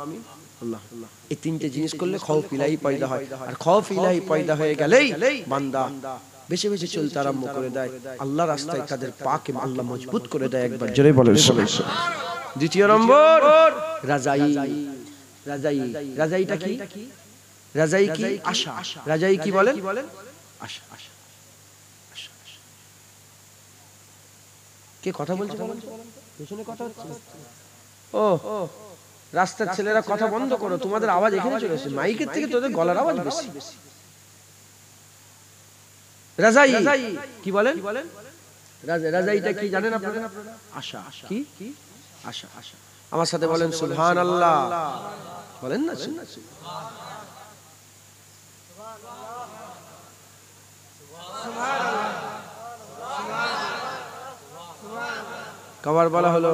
আল্লাহ এই তিনটে জিনিস করলে খৌফ ইলাহি পয়দা হয়, আর খৌফ ইলাহি পয়দা হয়ে গেলেই বান্দা বেশি বেশি চলতে আরম্ভ করে দেয়, আল্লাহ রাস্তায় তাদের পাকে আল্লাহ মজবুত করে দেয়। একবার জোরে বলেন সুবহানাল্লাহ। দ্বিতীয় নম্বর রাজাই। রাজাই, রাজাইটা কি? রাজাই কি? আশা। রাজাই কি বলেন? আশা। কে কথা বলছে? পেছনে কথা হচ্ছে। ও রাস্তার ছেলেরা কথা বন্ধ করো, তোমাদের আওয়াজ এখানে চলে এসেছে, মাইকের থেকে তোদের গলার আওয়াজ বেশি। রাজাই কি বলেন? রাজাইটা কি জানেন আপনারা? আশা। কি? আশা। আমার সাথে বলেন সুবহানাল্লাহ, বলেন না? কবার বলা হলো?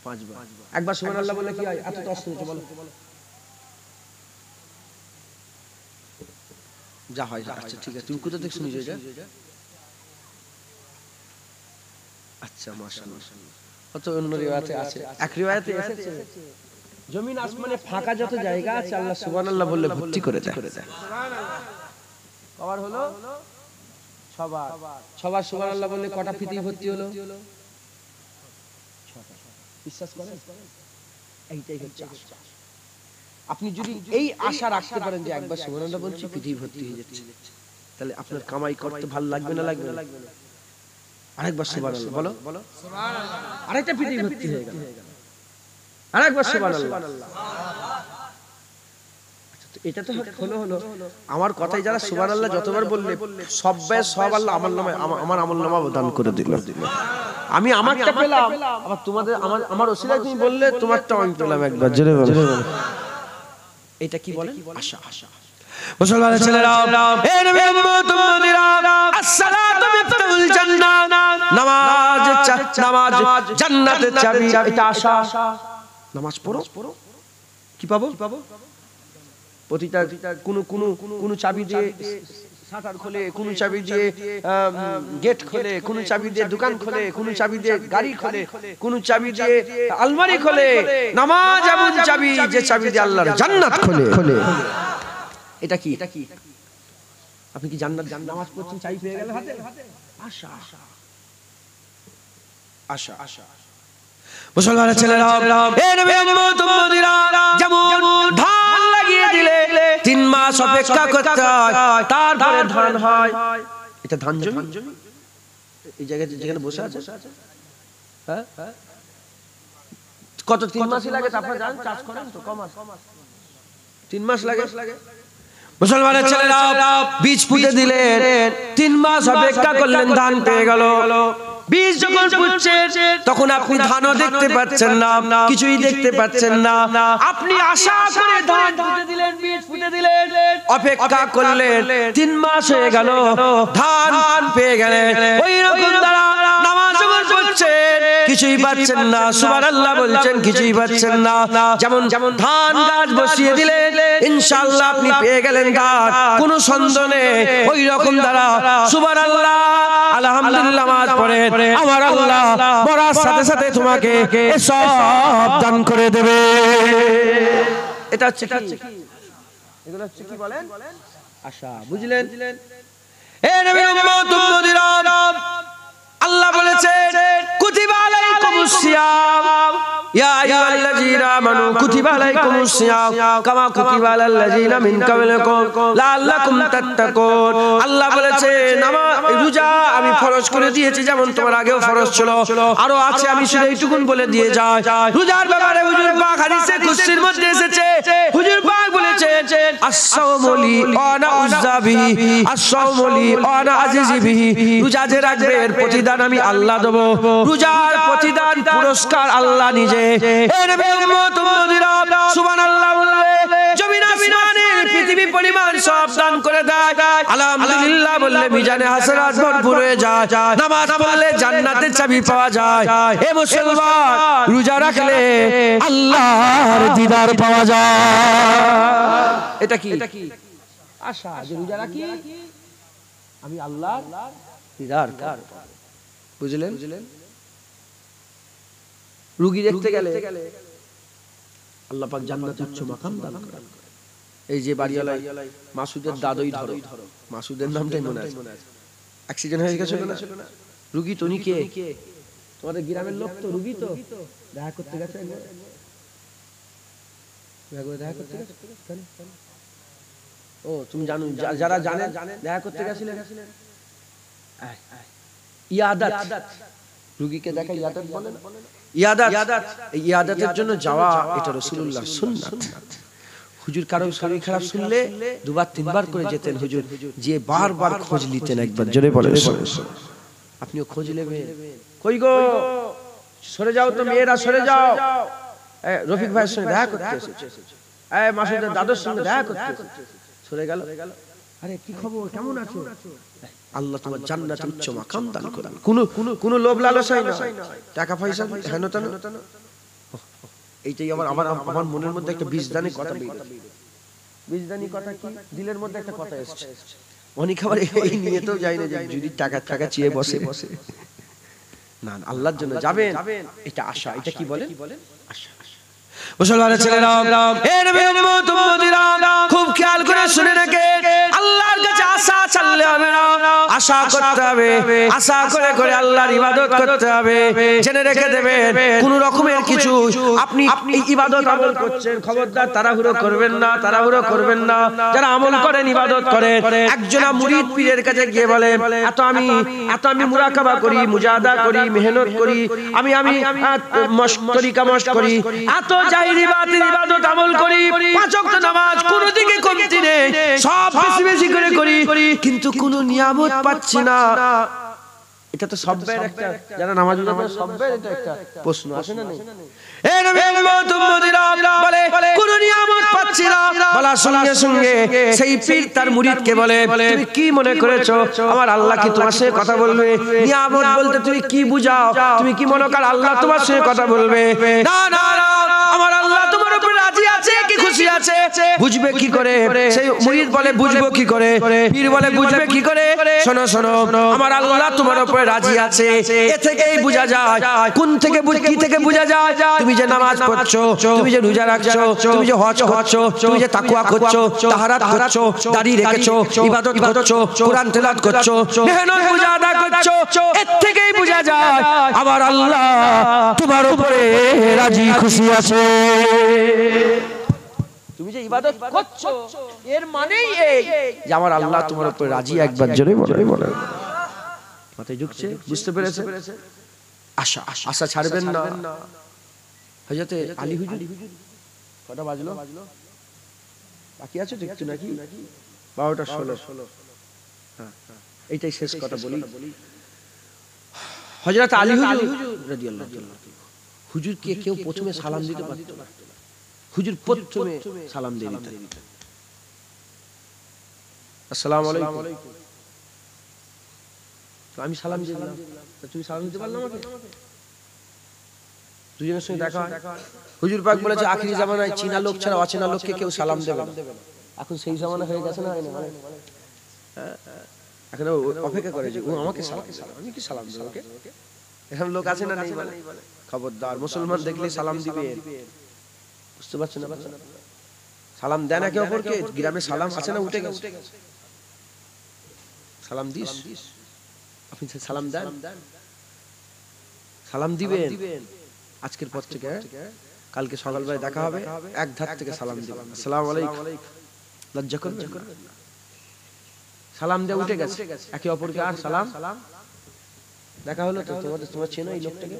5 বার। একবার সুবহানাল্লাহ বলে কি হয়? এত তো অস্ত বলো, যা হয়। আচ্ছা ঠিক আছে, তুমি কোথা থেকে শুনিস এটা? আচ্ছা মাশাআল্লাহ। কত অন্য রিওয়ায়াতে আছে, এক রিওয়ায়াতে এসেছে জমিন আসমানে ফাঁকা যত জায়গা আছে আল্লাহ সুবহানাল্লাহ বললে ভর্তি করে দেয়। সুবহানাল্লাহ। কবার হলো? 6 বার। 6 বার সুবহানাল্লাহ বললে কটা পৃথিবী ভর্তি হলো? 6টা। বিশ্বাস করেন? এইটাই হচ্ছে আশা। আপনি যদি এই আশা রাখতে পারেন যে একবার সুবহানাল্লাহ বলছি পৃথিবী ভর্তি হয়ে যাচ্ছে, তাহলে আপনার কামাই করতে ভালো লাগবে না? লাগবে না? আরেকবার সুবহানাল্লাহ বলো, সুবহানাল্লাহ, আরেকটা পৃথিবী ভর্তি হয়ে গেল, আরেকবার সুবহানাল্লাহ। এটা তো হলো আমার কথাই যারা সুবহানাল্লাহ যতবার বললে সব আল্লাহ আমার আমলনামা দান করে দিল। আমি আমারটা পেলাম, আবার তোমাদের আমার ওসিলায় তুমি বললে তোমারটাও আমি পেলাম। একবার জোরে বলো। এটা কি বলেন? আশা। মুসলমানের ছেলেরা, হে নবী উম্মত উম্মতিরা, আসসালাতু মিফতাহুল জান্নাহ, নামাজ জান্নাতের চাবি। এটা আশা। নামাজ পড়ো, কি পাবো? প্রতিটা কোন চাবি দিয়ে শাটার খোলে, কোন চাবি দিয়ে গেট খোলে, কোন চাবি দিয়ে দোকান খোলে, কোন চাবি দিয়ে গাড়ি খোলে, কোন চাবি দিয়ে আলমারি খোলে। নামাজ এমন চাবি যে চাবি দিয়ে আল্লাহর জান্নাত খোলে। এটা কি? আপনি কি জান্নাত নামাজ পড়ছেন, চাবি পেয়ে গেলেন হাতে? আশা। মুসলমানের ছেলেরা, হে নবী উম্মত উম্মতিরা, যেমন ধান লাগিয়ে দিলে 3 মাস অপেক্ষা করতে হয়, তারপরে ধান হয়। এটা ধান জমি। এই জায়গায় যেখানে বসে আছে, হ্যাঁ কত 3 মাসই লাগে? আপনারা জানেন, চাষ করেন তো? কম আছে 3 মাস লাগে। মুসলমানের ছেলেরা বীজ পুঁতে দিলেন, 3 মাস অপেক্ষা করলেন, ধান পেয়ে গেল। বীজ যখন পুঁতছে তখন আপনি ধানও দেখতে পাচ্ছেন না, কিছুই দেখতে পাচ্ছেন না। আপনি আশা করে ধান পুঁতে দিলেন, বীজ পুঁতে দিলেন, অপেক্ষা করলেন, 3 মাস হয়ে গেল, ধান পেয়ে গেলেন। ওই রকম দ্বারা নামাজ যখন পড়ছেন কিছুই পাচ্ছেন না, সুবহানাল্লাহ বলছেন কিছুই পাচ্ছেন না। যেমন ধান গাছ বসিয়ে দিলেন, ইনশাআল্লাহ আপনি পেয়ে গেলেন ধান, কোনো সন্দেহ নেই। ওই রকম দ্বারা সুবহানাল্লাহ আলহামদুলিল্লাহ নামাজ পড়েন, আমার আল্লাহ মরার সাথে সাথে তোমাকে সব দান করে দেবে। এটা হচ্ছে কি? এগুলো হচ্ছে কি বলেন? আশা। বুঝলেন? হে নবী উম্মত উম্মতিরা, আল্লাহ আল্লাহ বলেছেন কুতিবা আলাইকুমুস সিয়াম ইয়া আইয়ুহাল্লাযীনা আমানু কুতিবা আলাইকুমুস সিয়াম কামা কুতিবা আলাল্লাযীনা মিন ক্বাবলিকুম লাআল্লাকুম তাত্তাকুন। আল্লাহ বলেছেন রোজা আমি ফরজ করে দিয়েছি যেমন তোমার আগেও ফরজ ছিল, আরো আছে আমি শুধু এইটুকুন বলে দিয়ে যাই। রোজার ব্যাপারে হুজুর পাক হাদিসে কুদসির মধ্যে এসেছে, হুজুর পাক বলেছেন আস-সাওমু লি আনা উযযাবি আস-সাওমু লি আনা আজিজি বিহি। রোজা যে রাখবে এর প্রতিদান আমি আল্লাহ দেব। রোজার প্রতিদান পুরস্কার আল্লাহ নিজে। এর উম্মত উম্মতিরা সুবহানাল্লাহ বললে জমিন আসমানের পৃথিবী পরিমাণ সব দান করে দেয়, আলহামদুলিল্লাহ বললে মিজানে হাসানাত ভরপুর হয়ে যায়, নামাজ পড়লে জান্নাতের চাবি পাওয়া যায়। এ মুসলমান রোজা রাখলে আল্লাহর দিদার পাওয়া যায়। এটা কি আশা যে রোজা রাখি আমি আল্লাহর দিদার পাবো। বুঝলেন? রোগী দেখতে গেলে আল্লাহ পাক জান্নাতে উচ্চ মাকাম দান করেন। এই যে বাড়িওয়ালা মাসুদের দাদই ধরো, মাসুদের নামটাই মনে আছে, অ্যাক্সিডেন্ট হয়ে গেছে না, রোগী তো কে? তোমাদের গ্রামের লোক তো রোগী, তো দেখা করতে গেছে, দেখা করতে গেছে। ও তুমি জানো, যারা জানেন দেখা করতে গেছিলেন ইয়াদাত, রোগীকে দেখা ইয়াদাত বলে না? ইয়াদাত, ইয়াদাতের জন্য যাওয়া এটা রাসূলুল্লাহর সুন্নাত। হুজুর কারো শরীর খারাপ শুনলে দুবার তিনবার করে যেতেন হুজুর, যে বারবার খোঁজ নিতেন। একবার জোরে বলেন আপনিও খোঁজ নেবেন। কই গো সরে যাও তো মেয়েরা, সরে যাও। রফিক ভাইয়ের সঙ্গে দেখা করতে এসেছে, মাসুদের দাদুর সঙ্গে দেখা করতে সরে গেল। আরে কি খবর, কেমন আছো? আল্লাহ তোমার জান্নাতে উচ্চ মাকাম দান করেন। কোনো লোভ লালসাই না, টাকা পয়সা হেন তেন। এইটাই আমার মনের মধ্যে একটা বীজদানি কথা বেরিয়েছে। বীজদানি কথা কি? দিলের মধ্যে একটা কথা এসেছে। অনেক খাবার এই নিয়ে তো যাই না যে যদি টাকা চেয়ে বসে না, আল্লাহর জন্য যাবেন, এটা আশা। এটা কি বলেন? আশা। মুসলমানের ছেলেরা, এ নবীর উম্মত উম্মতিরা খুব খেয়াল করে শুনে রাখেন, আল্লাহর কাছে আশা ছাড়লে হবে না, আশা করতে হবে। আশা করে আল্লাহর ইবাদত করতে হবে। জেনে রেখে দেবেন কোন রকমের কিছু আপনি ইবাদত আমল করছেন, খবরদার তাড়াহুড়ো করবেন না। যারা আমল করেন, ইবাদত করেন, একজনা মুরিদ পীরের কাছে গিয়ে বলে এত আমি মুরাকাবা করি, মুজাহাদা করি, মেহনত করি, আমি তরিকা মশক করি, এত জাহিরি বাতিল ইবাদত আমল করি, পাঁচ ওয়াক্ত নামাজ কোনো দিকে কমতি নেই, সব বেশি করে করি, কিন্তু কোনো নিয়ামত পাচ্ছি না। এটা তো সবের একটা, যারা নামাজ পড়ে সবের এটা একটা প্রশ্ন আসে না? নেই? এই নবীর উম্মত উম্মতিরা বলে কোনো নিয়ামত পাচ্ছি না, বলার সঙ্গে সেই পীর তার মুরিদকে বলে তুমি কি মনে করেছো আমার আল্লাহ কি তোমার সাথে কথা বলবে? নিয়ামত বলতে তুমি কি বুঝাও? তুমি কি মনে করো আল্লাহ তোমার সাথে কথা বলবে? না, আমার আল্লাহ তোমার উপর রাজি আছে কি খুশি আছে বুঝবে কি করে? সেই মুরিদ বলে বুঝবো কি করে? পীর বলে বুঝবে কি করে? শোনো, আমার আল্লাহ তোমার উপর রাজি আছে, এ থেকেই বোঝা যায়। কোন থেকে কি থেকে বোঝা যায়? তুমি যে নামাজ পড়ছো, তুমি যে রোজা রাখছো, তুমি যে হজ করছো, তুমি যে তাকওয়া করছো, তাহারাত করছো, দাড়ি রেখেছো, ইবাদত করছো, কোরআন তেলাওয়াত করছো, মেহনত মুজাহাদা করছো, এর থেকেই বোঝা যায় আমার আল্লাহ তোমার উপরে রাজি খুশি আছে। তুমি যে ইবাদত করছো এর মানেই এই যে আমার আল্লাহ তোমার উপরে রাজি। একবার জোরে বলে মাথায় ঢুকছে? বুঝতে পেরেছে? আশা ছাড়বেন না। হযরতে আলী হুজুর কটা বাজলো? বাকি আছে তো একটু নাকি? 12:16। হ্যাঁ, এইটাই শেষ কথা বলি। হযরতে আলী হুজুর রাদিয়াল্লাহু তাআলা, হুজুরকে কেউ প্রথমে সালাম দিতে পারত না, হুজুর প্রথমে সালাম দিয়ে দিতেন, আসসালামু আলাইকুম। আমি সালাম দিয়ে দিলাম, তুমি সালাম দিতে পারলে আমাকে? দুজনের সঙ্গে দেখা। হুজুর পাক বলেছে আখিরি জামানায় চীনা লোক ছাড়া অচেনা লোককে কেউ সালাম দেবে না। এখন সেই জামানা হয়ে গেছে না? এখন অপেক্ষা করে যে ও আমাকে সালাম, আমি কি সালাম দেব ওকে? এখন লোক আছে না? নেই বলে। খবরদার, মুসলমান দেখলে সালাম দিবেন। বুঝতে পারছেন না? সালাম দেন একে অপরকে। গ্রামে সালাম আছে না? উঠে গেছে। সালাম দিস, আপনি সালাম দেন। সালাম দিবেন আজকের পর থেকে, কালকে সকালবেলা দেখা হবে, এক ধার থেকে সালাম দিবেন, আসসালামু আলাইকুম। লজ্জা করবেন না, সালাম দিয়ে উঠে গেছে, একে অপরকে আর সালাম দেখা হলো তো। তোমার চেনো এই লোকটাকে,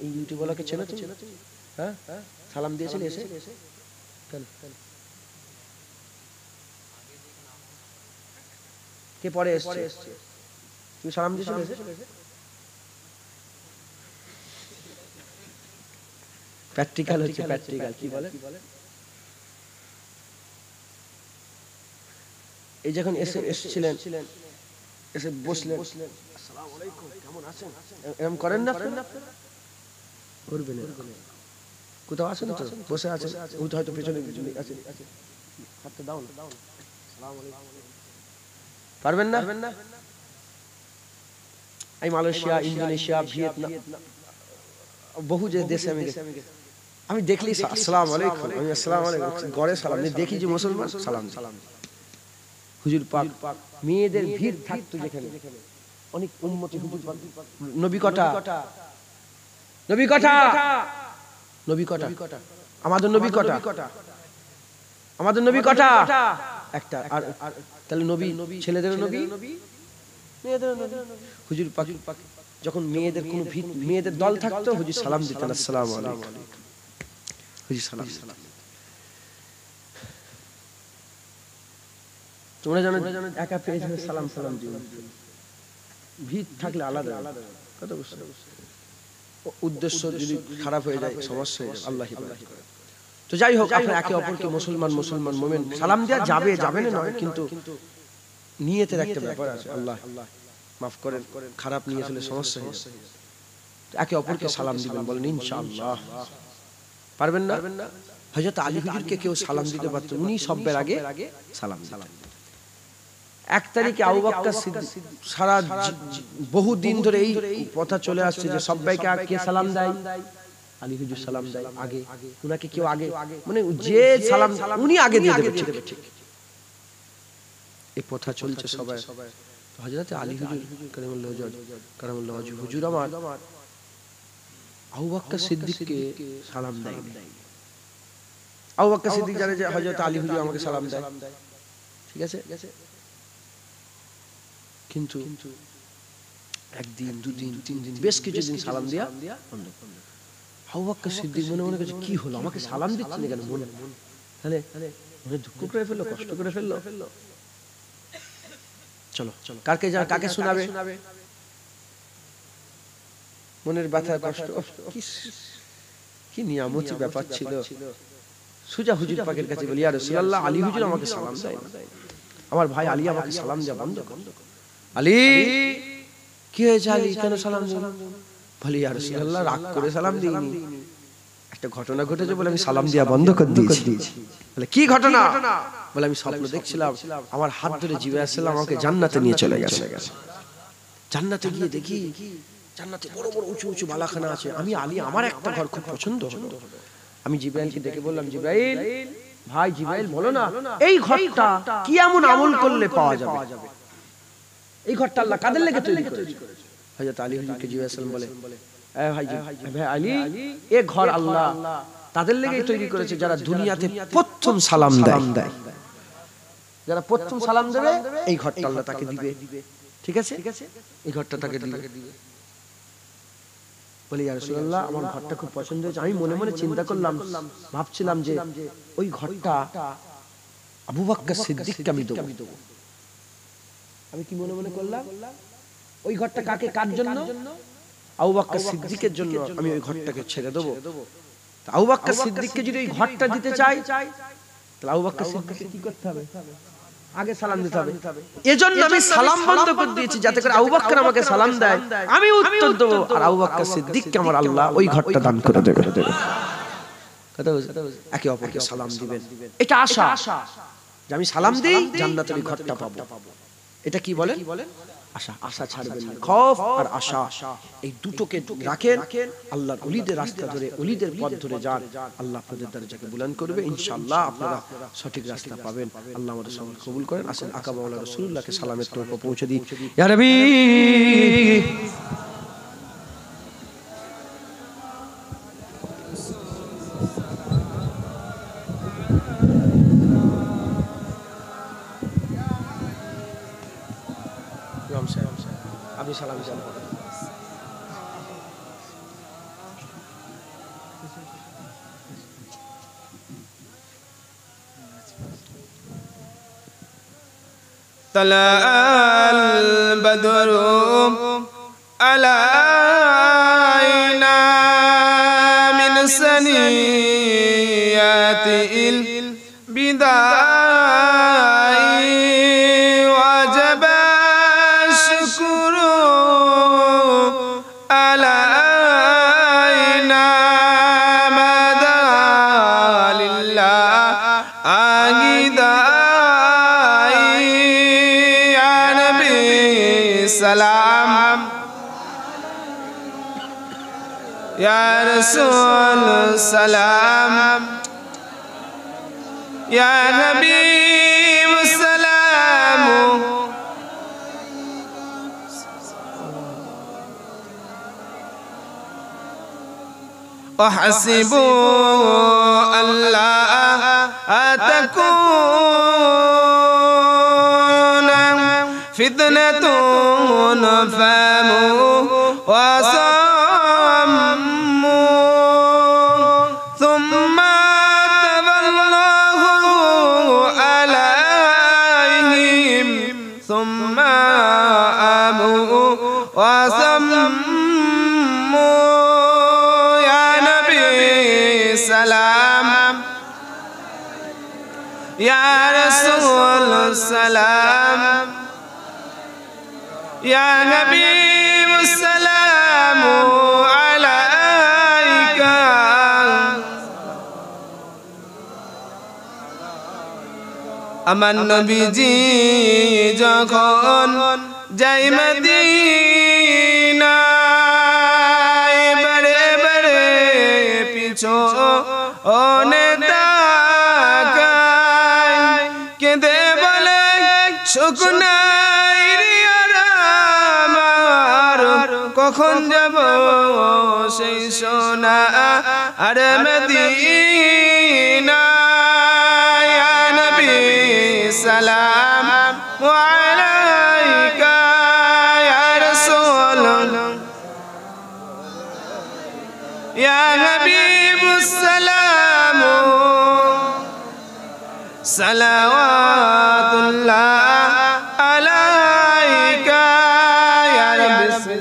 এই ইউটিউবওয়ালাকে চেনো তুমি? হ্যাঁ, সালাম দিয়েছিলে এসে? কেন কে পরে এসছে? তুমি সালাম দিয়েছিলে এসে? প্র্যাকটিক্যাল হচ্ছে, প্র্যাকটিক্যাল কি বলে? এই যখন এসেছিলেন, এসে বসলেন, আসসালামু আলাইকুম, কেমন আছেন, এরকম করেন না? করবেন, কোথাও আছেন তো, বসে আছেন, হয়তো পেছনে আছে, হাতটা দাও না, আসসালামু আলাইকুম, পারবেন না? এই মালয়েশিয়া, ইন্দোনেশিয়া, ভিয়েতনাম, বহু যে দেশে আমি দেখলি আসসালামু আলাইকুম, আমি আসসালামু আলাইকুম গড়ে সালাম দেখি, যে মুসলমান সালাম। হুজুর পাক মেয়েদের ভিড় থাকতো যেখানে, অনেক উম্মতি, হুজুর পাক নবী কটা, নবী কটা, নবী কটা, আমাদের নবী কটা, আমাদের নবী কটা, একটা। আর তাহলে নবী ছেলেদের নবী, মেয়েদের নবী। হুজুর পাক যখন মেয়েদের কোনো ভিড়, মেয়েদের দল থাকতো, হুজুর সালাম দিতেন, আসসালামু আলাইকুম, হুজুর সালাম। তোমরা জানো একা পেয়ে যাবে, সালাম সালাম দিও, ভিড় থাকলে আলাদা কথা বুঝছো। উদ্দেশ্য যদি খারাপ হয়ে যায়, সমস্যা হয়ে যায়, আল্লাহ হিফাজত করে। তো যাই হোক, আপনারা একে অপরকে মুসলমান মুমিন সালাম দেওয়া যাবে না নয়, কিন্তু নিয়তের একটা ব্যাপার আছে, আল্লাহ মাফ করেন, খারাপ নিয়ত হলে সমস্যা হয়ে যায়। একে অপরকে সালাম দিবেন, বলেন ইনশাআল্লাহ। পারবেন না? হযরত আলী হুজুরকে কেউ সালাম দিতে পারত, উনি সবের আগে সালাম দিতেন। 1 তারিখে আবু বকর সিদ্দিক, সারা বহু দিন ধরে এই কথা চলে আসছে যে সবাইকে কে সালাম দেয়, আলী হুজুর সালাম দেয় আগে, উনাকে কেউ আগে, মানে যে সালাম উনি আগে দিয়ে দেবে, ঠিক এই কথা চলছে সবাই। হযরত আলী হুজুর কারামাল্লাহু ওয়াজহু, হুজুর আমার আবু বকর সিদ্দিককে সালাম দেয়। আবু বকর সিদ্দিক জানে যে হযরত আলী হুজুর আমাকে সালাম দেয়, ঠিক আছে, কিন্তু একদিন, দুদিন, 3 দিন, বেশ কিছুদিন সালাম দিয়া বন্ধ। আবু বকর সিদ্দিক মনে করছে কি হলো, আমাকে সালাম দিচ্ছে না কেন, তাহলে মনে দুঃখ করে ফেললো, কষ্ট করে ফেললো। চলো কাকে শোনাবে মনের ব্যথা, কষ্ট, কি নিয়ামতি ব্যাপার ছিল। সুজা হুজুর পাকের কাছে বলি, ইয়া রাসূলুল্লাহ, আলী হুজুর আমাকে সালাম দেয় না, আমার ভাই আলী আমাকে সালাম দেয়া বন্ধ কর। আলী, কি হয়েছে আলী, কেন সালাম দিন? বলি, ইয়া রাসূলুল্লাহ, রাগ করে সালাম দিইনি, একটা ঘটনা ঘটেছে বলে আমি সালাম দেয়া বন্ধ করে দিয়েছি। বলে কি ঘটনা? বলে আমি স্বপ্ন দেখছিলাম, আমার হাত ধরে জিবরাইল সালাম আমাকে জান্নাতে নিয়ে চলে গেছে। জান্নাতে গিয়ে দেখি, জান্নাতে বড় বড় উঁচু উঁচু বালাখানা আছে। আমি আলী, আমার একটা ঘর খুব পছন্দ হলো। আমি জিবরাইলকে ডেকে বললাম, জিবরাইল ভাই, জিবরাইল বলো না, এই ঘরটা কি এমন আমল করলে পাওয়া যাবে? এই ঘরটা আল্লাহ কাদের লেগে তৈরি করেছে? হযরত আলী হুজুরকে জিবরাইল সালাম বলে, এ ভাই আলী, এই ঘর আল্লাহ তাদের লেগে তৈরি করেছে যারা দুনিয়াতে প্রথম সালাম দেয়। যারা প্রথম সালাম দেবে, এই ঘরটা আল্লাহ তাকে দিবে, ঠিক আছে, এই ঘরটা তাকে দিবে। বলি, ইয়া রাসূলুল্লাহ, আমার ঘরটা খুব পছন্দ হয়েছে। আমি মনে মনে চিন্তা করলাম, ভাবছিলাম যে ওই ঘরটা আবু বকর সিদ্দিককে আমি দেব। আমি কি মনে মনে করলাম, ওই ঘরটা কাকে, কার জন্য? আবু বকর সিদ্দিকের জন্য আমি ওই ঘরটাকে ছেড়ে দেব। আবু বকর সিদ্দিককে যদি ওই ঘরটা দিতে চাই, তাহলে আবু বকর সিদ্দিককে কি করতে হবে? আগে সালাম দিতে হবে। এজন্য আমি সালাম বন্ধ করে দিয়েছি, যাতে করে আবু বকর আমাকে সালাম দেয়, আমি উত্তর দেব, আর আবু বকর সিদ্দিককে আমার আল্লাহ ওই ঘরটা দান করে দেবে। কথা বুঝছেন? একে অপরকে সালাম দিবেন, এটা আশা যে আমি সালাম দেই, জান্নাতের ওই ঘরটা পাবো। এটা কি বলেন? আশা। আশা ছাড়বেন না, খৌফ আর আশা, এই দুটোকে রাখেন। আল্লাহর ওলিদের রাস্তা ধরে, ওলিদের পথ ধরে যান, আল্লাহ আপনাদের দরজাকে বুলন্দ করবে, ইনশাআল্লাহ আপনারা সঠিক রাস্তা পাবেন। আল্লাহ আমাদের সকল কবুল করেন। আসেন আকা মাওলানা রাসূলুল্লাহকে সালামের তরফ পৌঁছে দিই। ইয়া নবী সালাম طلع البدر علينا من سنيات البداء وجب الشكر علينا مدى لله سلام يا رسول سلام يا حبيب السلام أحسب ألا تكون فتنة فاموا وصموا ثم تاب الله عليهم ثم آموا وصموا يا نبي سلام يا رسول سلام يا حبيب السلام عليك আমার নবীজি যখন যাই মদিনায় বারে বারে পিছনে তাকায় কেঁদে বলে শুকনা কখন যাব সেই সোনা আর মদিনা ইয়া নবী সালাম আলাইকা ইয়া রাসূল ইয়া হাবিবুস সালাম সালাওয়াতুল্লাহ আলাইকা ইয়া রাব্বি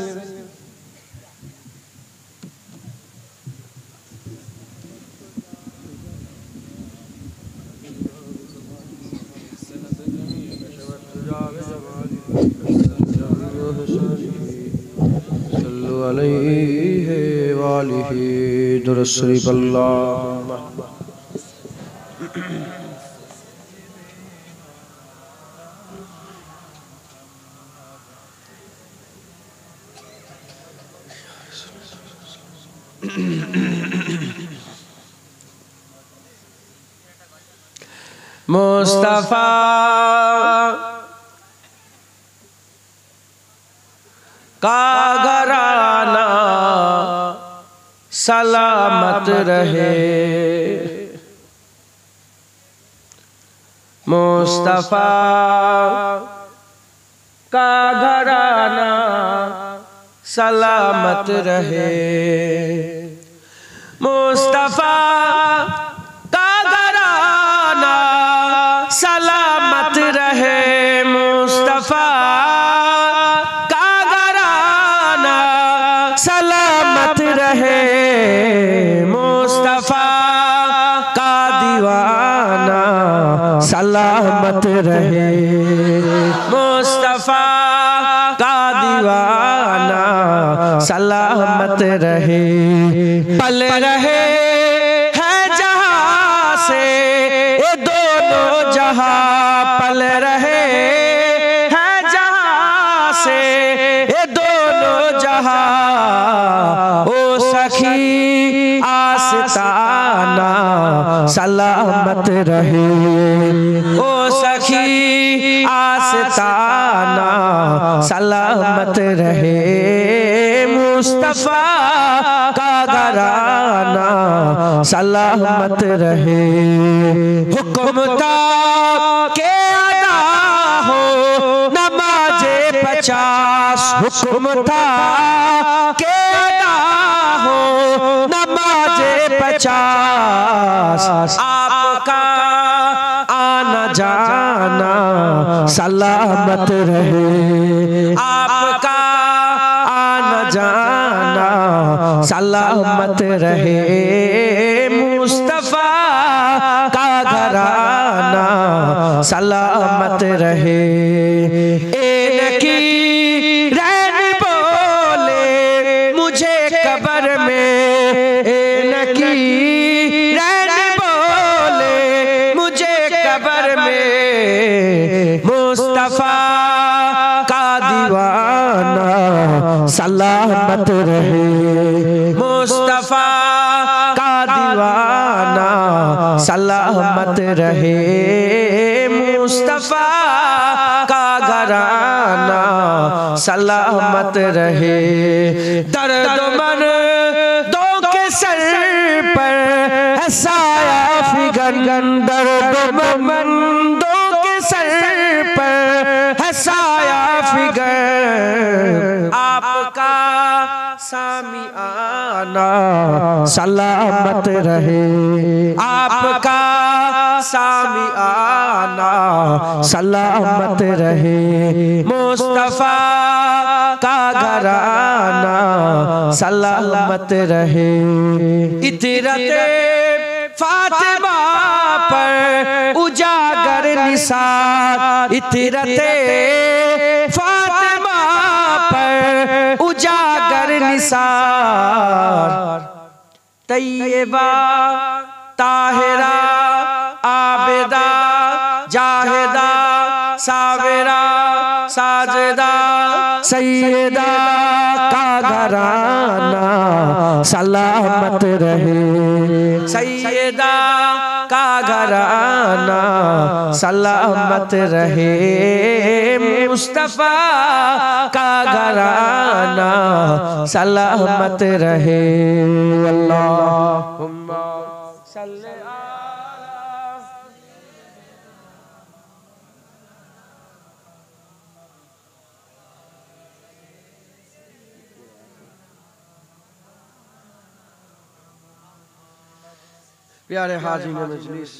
अलैहि वालिहि दुरूद शरीफ अल्लाह मुस्तफा का घराना सलामत रहे मुस्तफा का घराना सलामत रहे मुस्तफा का घराना सलामत रहे मुस्तफा का घराना सलामत रहे मुस्तफा का दीवाना सलामत रहे मुस्तफा का दीवाना सलामत रहे पल रहे है जहां से ये दोनों जहां पल रहे हैं जहां से ये दोनों जहां ओ सखी आस्ताना सलामत रहे ओ सखी आस्ताना सलामत रहे मुस्तफा का घराना सलामत रहे हुक्म था के अदा हो नमाजे 50 हुक्म था के अदा हो नमाज़े 50 आपका आना जाना सलामत रहे आपका आना जाना सलामत रहे मुस्तफा का घराना सलामत रहे मुझे कब्र में बोले मुझे कब्र में मुस्तफा का दीवाना सलामत रहे मुस्तफा का दीवाना सलामत रहे मुस्तफा का घराना सलामत रहे दर्द मन दो के सर पर है साया फिगन दर्द मन दो के सर पर है साया फिगन आपका सामिआना सलामत रहे आपका सामिआना सलामत रहे मुस्तफा का घराना सलामत रहे इतरते फातिमा पर उजागर निसार इतरते फातिमा पर उजागर निसार तैयबा ताहिरा आबिदा जाहिदा साबिरा साजिदा सैयदा का घराना सलामत रहे सैयदा का घराना सलामत रहे मुस्तफा का घराना सलामत रहे अल्लाहुम्मा सल्ली प्यारे हाजिर मजलिस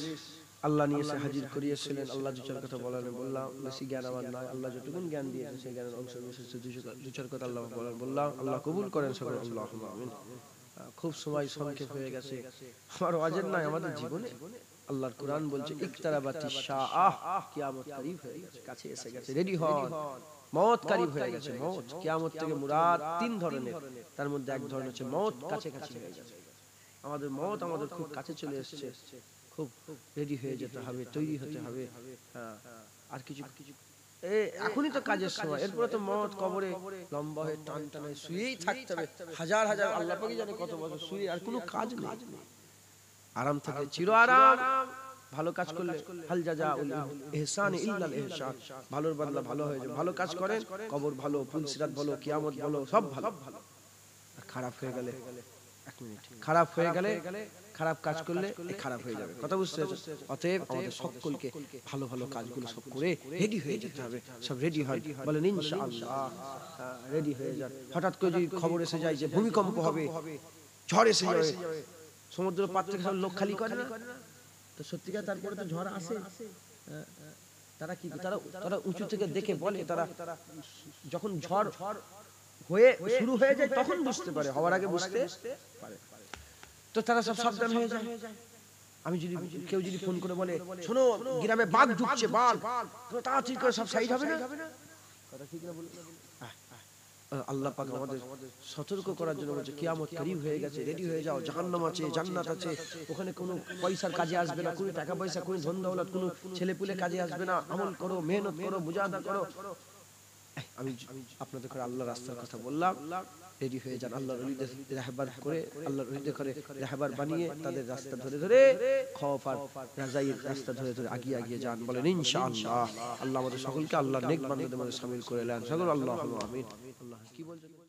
আল্লাহ নিয়ে এসে হাজির করিয়েছিলেন আল্লাহ দু চার কথা বলার বললাম বেশি জ্ঞান আমার নয় আল্লাহ যতটুকুন জ্ঞান দিয়েছে সেই জ্ঞানের অংশ বিশেষ দু চার কথা আল্লাহ বললাম আল্লাহ কবুল করেন সকলে আল্লাহুম্মা আমিন খুব সময় সংক্ষেপ হয়ে গেছে আমার ওয়াজিব নয় আমাদের জীবনে আল্লাহর কুরআন বলছে ইকতারাবাতিশ শাআহ কিয়ামত করিব হয়ে গেছে কাছে এসে গেছে রেডি হন মওত করিব হয়ে গেছে মওত কিয়ামত থেকে মুরাদ তিন ধরনের তার মধ্যে এক ধরনের হচ্ছে মওত কাছে কাছে হয়ে গেছে আমাদের মওত আমাদের খুব কাছে চলে এসেছে খুব রেডি হয়ে যেতে হবে তৈরি হতে হবে হ্যাঁ আর কিছু এখনই তো কাজের সময় এরপরে তো মওত কবরে লম্বা হয়ে টান টানে শুয়েই থাকতে হবে হাজার হাজার আল্লাহ পাকই জানে কত বছর শুয়ে আর কোনো কাজ নেই আরাম থাকে চির আরাম ভালো কাজ করলে হাল জাযাউল ইহসান ইল্লাল ইহসান ভালোর বদলা ভালো হয়ে যায় ভালো কাজ করেন কবর ভালো পুলসিরাত ভালো কিয়ামত ভালো সব ভালো খারাপ হয়ে গেলে এক মিনিট খারাপ হয়ে গেলে খারাপ কাজ করলে খারাপ হয়ে যাবে কথা বুঝতে পারছো অতএব আমাদের সকলকে ভালো ভালো কাজগুলো সব করে রেডি হয়ে যেতে হবে সব রেডি হয় বলেন ইনশাআল্লাহ রেডি হয়ে যান হঠাৎ করে যদি খবর এসে যায় যে ভূমিকম্প হবে ঝড় এসে যাবে সমুদ্র পার থেকে সব লোক খালি করে না তো সত্যিকার তারপরে তো ঝড় আসে তারা কি তারা উঁচু থেকে দেখে বলে তারা যখন ঝড় হয়ে শুরু হয়ে যায় তখন বুঝতে পারে হওয়ার আগে বুঝতে পারে তো তারা সব সাবধান হয়ে যায় আমি যদি কেউ যদি ফোন করে বলে শোনো গ্রামে বাঘ ঢুকছে বাঘ তো তাড়াতাড়ি করে সব সাইড হবে না কথা ঠিক না বল আল্লাহ পাক আমাদের সতর্ক করার জন্য বলছে কিয়ামত করিব হয়ে গেছে রেডি হয়ে যাও জাহান্নাম আছে জান্নাত আছে ওখানে কোনো পয়সার কাজে আসবে না কোনো টাকা পয়সা কোনো ধন দৌলত কোনো ছেলেপুলে কাজে আসবে না আমল করো মেহনত করো মুজাহাদা করো আমি আপনাদের করে আল্লাহর রাস্তার কথা বললাম রেডি হয়ে যান আল্লাহর ওলিদের রাহবার করে আল্লাহর ওলিদের করে রাহবার বানিয়ে তাদের রাস্তা ধরে ধরে খওফ আর রাজাইয়ের রাস্তা ধরে ধরে আগিয়ে যান বলেন ইনশাআল্লাহ আল্লাহ আমাদের সকলকে আল্লাহর নেক বান্দাদের মধ্যে শামিল করে নেন সকল আল্লাহুম্মা আমিন আল্লাহ কি বলছেন